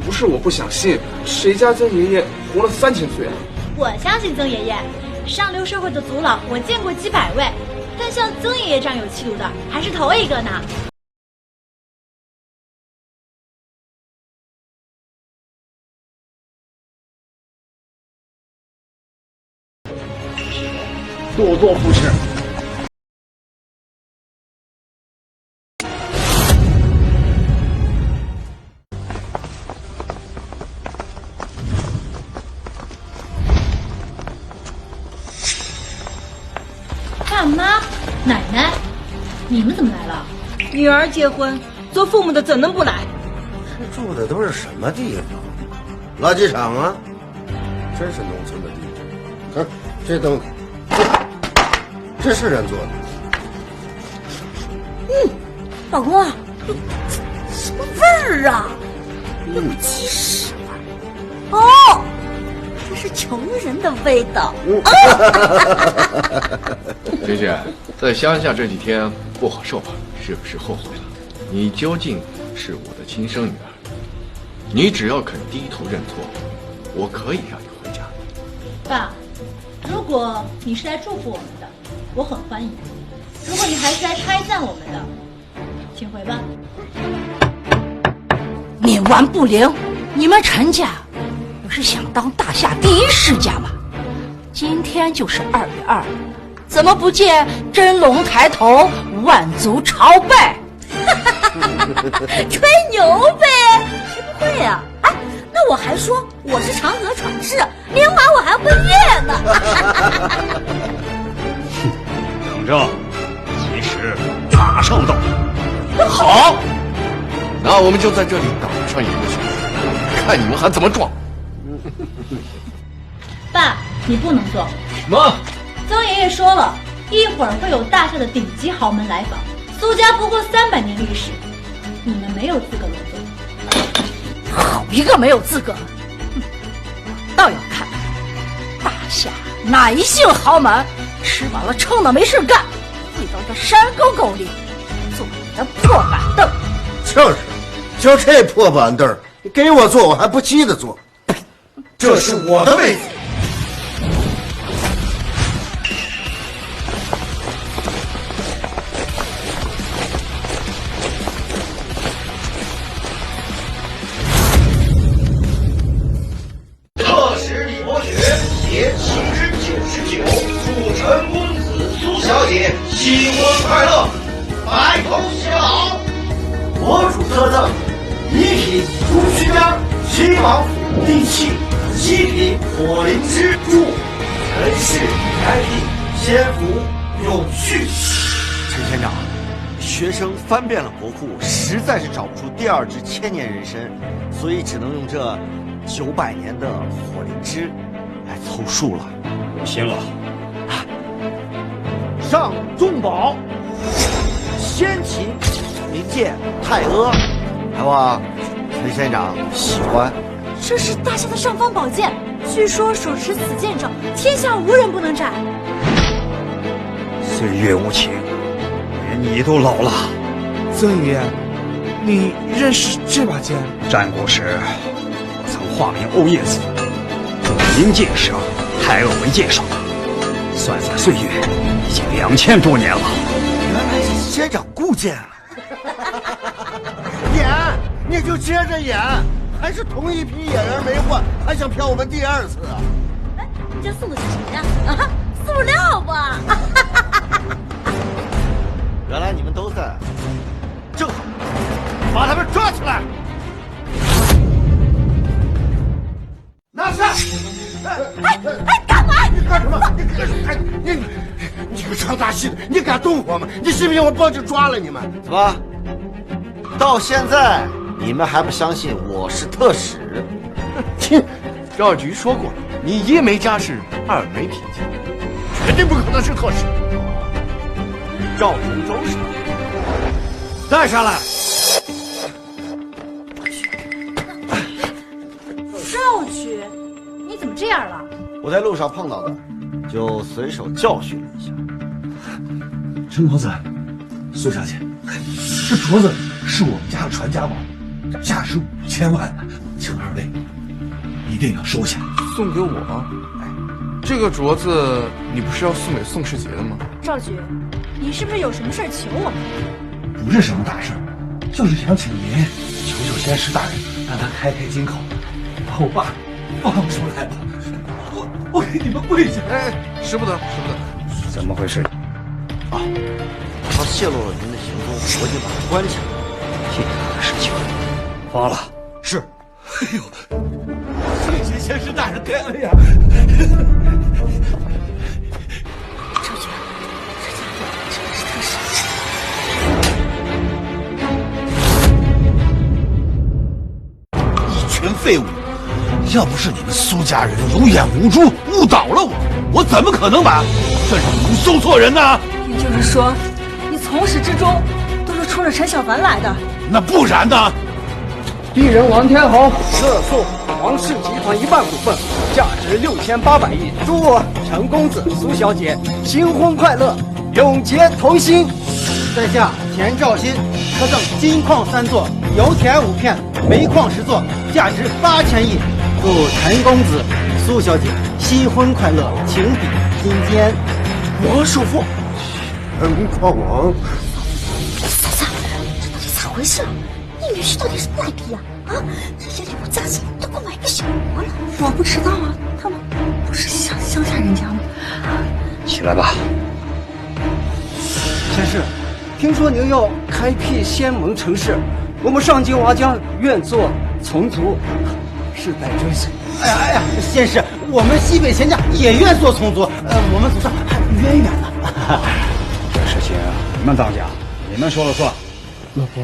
不是我不想信，谁家曾爷爷活了3000岁啊？我相信曾爷爷，上流社会的族老我见过几百位，但像曾爷爷这样有气度的还是头一个呢。多多扶持。爸妈、奶奶，你们怎么来了？女儿结婚，做父母的怎能不来？这住的都是什么地方？垃圾场啊！真是农村的地址。看这灯，这是人做的。老公啊，什么味儿啊？有鸡屎味。哦，这是穷人的味道。姐姐，在乡下这几天不好受吧？是不是后悔了？你究竟是我的亲生女儿，你只要肯低头认错，我可以让你回家。爸，如果你是来祝福我们的，我很欢迎；如果你还是来拆散我们的，请回吧。冥顽不灵！你们陈家不是想当大夏第一世家吗？今天就是2月2，怎么不见真龙抬头，万族朝拜？吹牛呗，谁不会呀？哎，那我还说我是长河传世，连马我还要奔月呢。等着，其实马上到。好，那我们就在这里打上一个圈，看你们还怎么撞。爸，你不能做。什么？曾爷爷说了，一会儿会有大夏的顶级豪门来访，苏家不过300年历史，你们没有资格入座。好一个没有资格！倒要看大夏哪一姓豪门吃饱了撑的没事干，会到这山沟沟里坐你的破板凳。就是，就这破板凳，你给我坐，我还不气得坐。这是我的位子。特使李伯爵携妻之99，祝陈公子苏小姐新婚快乐，白头偕老。国主特赠1匹朱须干，秦王府第7，7匹火灵芝，祝陈氏开辟，仙福永续。陈县长，学生翻遍了国库，实在是找不出第2支千年人参，所以只能用这900年的火灵芝来凑数了。行了，上重宝，先秦名剑太阿，还望陈县长喜欢。这是大夏的尚方宝剑，据说手持此剑者，天下无人不能斩。岁月无情，连你都老了。曾爷爷，你认识这把剑？战国时，我曾化名欧叶子，中阴剑蛇，太阿为剑手。算算岁月，已经2000多年了。原来是县长故剑啊！演，你就接着演，还是同一批演员没换，还想骗我们第2次啊？哎，你这送的是什么呀？啊，塑料吧？原来你们都在，正好，把他们抓起来。拿下！干嘛？你干什么？你干什么？你个唱大戏的，你敢动我吗？你信不信我帮着抓了你们？怎么？到现在你们还不相信我是特使？哼！赵局说过，你1没家世，2没品行，绝对不可能是特使。赵同州是带上来。赵局，你怎么这样了？我在路上碰到的，就随手教训了一下。陈公子，苏小姐，这镯子是我们家的传家宝，价值5000万，请2位一定要收下。送给我？这个镯子你不是要送给宋世杰的吗？赵局，你是不是有什么事求我们？不是什么大事，就是想请您求仙师大人，让他开金口，把我爸放出来吧。我给你们跪下！哎，使不得，使不得。怎么回事？啊，他泄露了您的行踪，我已经把他关起来了。替他的事情发了。是。哎呦，谢谢仙师大人开恩呀！赵局，这家伙真的是特使。一群废物！要不是你们苏家人有眼无珠，误导了我怎么可能把这任务送错人呢？也就是说，你从始至终都是冲着陈小凡来的？那不然呢？鄙人王天豪特送王氏集团1半股份，价值6800亿，祝陈公子、苏小姐新婚快乐，永结同心。在下田兆新特赠金矿3座，油田5片，煤矿10座，价值8000亿，祝陈公子、苏小姐新婚快乐，情比金坚。王叔父，陈矿王，嫂子，这到底咋回事？你女婿到底是哪批啊？啊！啊，这些礼物咋子都给我买个小窝了？我不知道啊，他们不是乡下人家吗？起来吧。先生，听说您要开辟仙盟城市，我们上京娃将愿做从族，世代追随。哎呀，先生，我们西北钱家也愿做从族，我们祖上还渊源呢。这事情你们当家，你们说了算。老婆，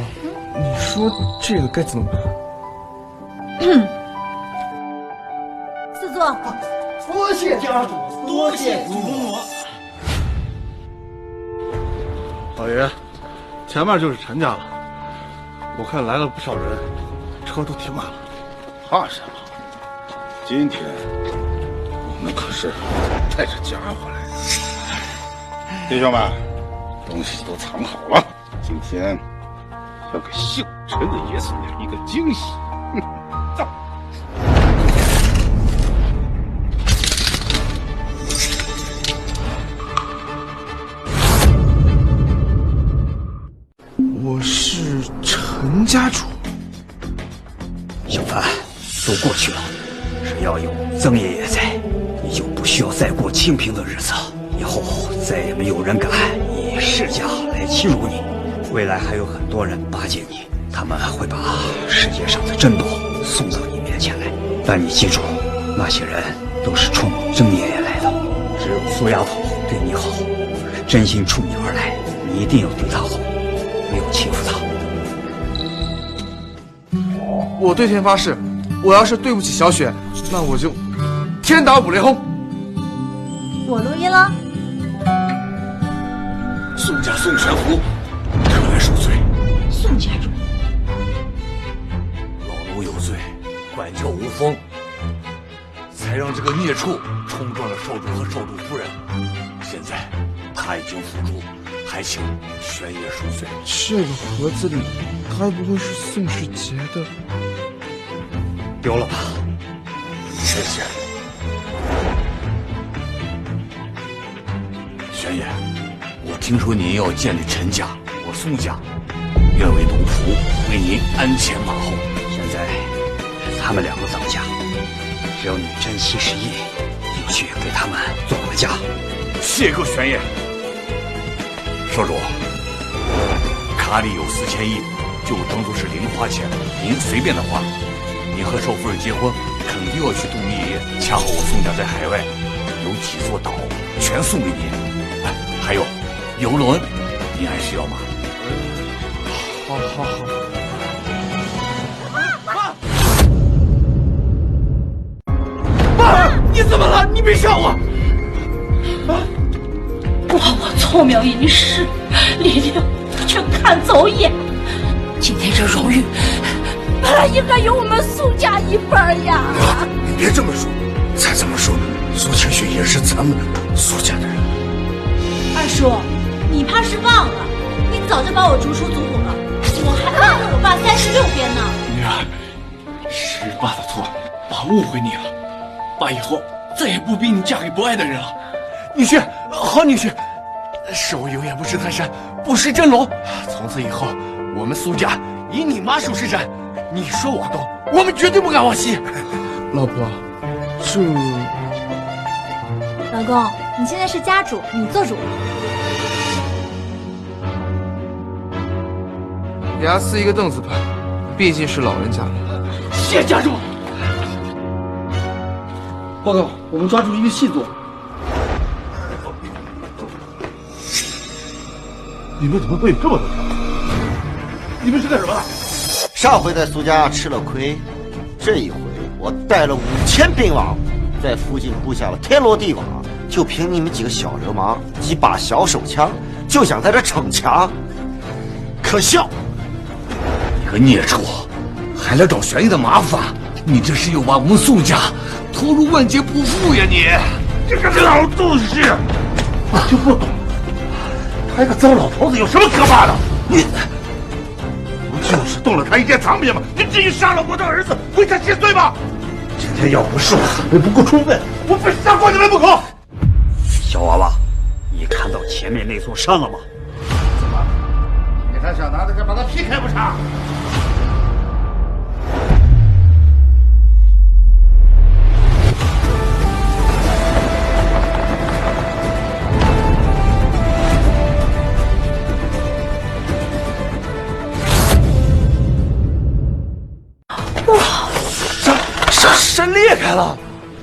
你说这个该怎么办？四座，多谢家主，多谢祖母。老爷，前面就是陈家了，我看来了不少人，车都停满了。怕什么？今天我们可是带着家伙来的。弟兄们，东西都藏好了，今天要给姓陈的爷孙俩一个惊喜。走。我是陈家主。小凡，都过去了，只要有曾爷爷在，你就不需要再过清贫的日子。以后再也没有人敢以世家来欺辱你。未来还有很多人巴结你，他们会把世界上的珍宝送到你面前来。但你记住，那些人都是冲曾爷爷来的。只有苏丫头对你好，是真心冲你而来，你一定要对她好，没有欺负她。我对天发誓，我要是对不起小雪，那我就天打五雷轰。我录音了。宋家宋全福特来受罪。宋家主，老奴有罪，管教无风，才让这个孽畜冲撞了少主和少主夫人。现在他已经伏诛，还请玄爷赎罪。这个盒子里该不会是宋世杰的？丢了吧？谢谢。玄爷，我听说您要建立陈家，我宋家愿为奴仆，为您鞍前马后。现在是他们两个当家，只要你珍惜实意，就去给他们做个家。谢过玄爷。少主，卡里有4000亿，就当做是零花钱，您随便的花。您和少夫人结婚，肯定要去度蜜月。恰好我宋家在海外有几座岛，全送给您。还有游轮，您还需要吗？好。爸，你怎么了？你别吓我！我聪明一时，力量却看走眼。今天这荣誉本来应该有我们宋家一半呀！你别这么说，再这么说，苏清雪也是咱们苏家的人。二叔，你怕是忘了，你早就把我逐出族谱了，我还骂了我爸36遍呢。女儿，是爸的错，爸误会你了，爸以后再也不逼你嫁给不爱的人了。女婿，好女婿，手有眼不识泰山，不识真龙。从此以后，我们苏家以你妈手施展，你说我动，我们绝对不敢往西。老婆，这……老公，你现在是家主，你做主。牙撕一个凳子吧，毕竟是老人家了。谢家主。报告，我们抓住一个细作。你们怎么背这么多条？你们是干什么的？上回在苏家吃了亏，这一回我带了5000兵王，在附近布下了天罗地网，就凭你们几个小流氓，几把小手枪，就想在这逞强，可笑！你个孽畜，还来找玄爷的麻烦！你这是又把我们宋家拖入万劫不复呀！你这个老东西，我就不懂，他一个糟老头子有什么可怕的？你不就是动了他一件藏品吗？你至于杀了我的儿子，为他谢罪吗？今天要不是我准备不够充分，我非杀光你们不可！小娃娃，你看到前面那座山了吗？怎么？你还想拿着这把他劈开不成？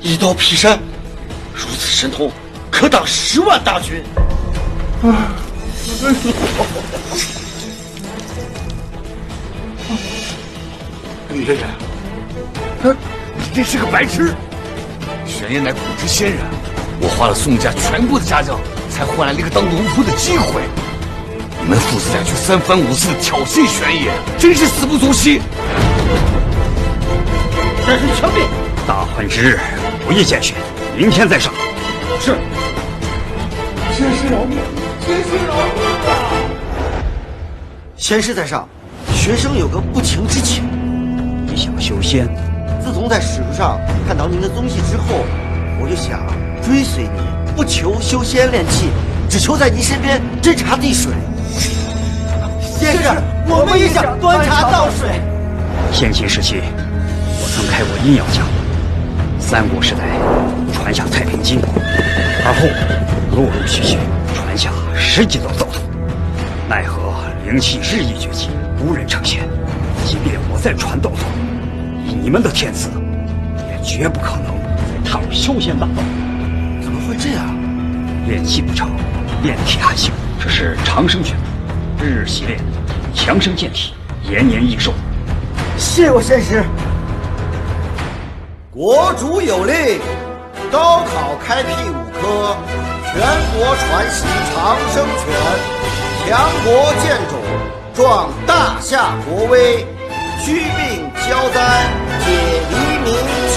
一刀劈山，如此神通，可挡10万大军。李真人，你这是个白痴！玄烨乃古之仙人，我花了宋家全部的家教，才换来了一个当奴仆的机会。你们父子俩却3番5次挑衅玄烨，真是死不足惜。战神枪毙！大旱之日，不宜见血，明天再上。是。仙师饶命！仙师饶命啊！仙师在上，学生有个不情之请。你想修仙？自从在史书上看到您的踪迹之后，我就想追随您，不求修仙炼气，只求在您身边斟茶递水。仙师，我们也想端茶倒水。先秦时期，我曾开过阴阳家，三国时代传下太平经，而后陆陆续续传下10几道道统，奈何灵气日益崛起，无人成仙。即便我再传道统，以你们的天资，也绝不可能再踏入修仙大道。怎么会这样？炼气不成，炼体还行，这是长生诀，日日习练，强身健体，延年益寿。谢我仙师。国主有令，高考开辟5科，全国传习长生拳，强国建种，壮大夏国威，驱病消灾，解黎民饥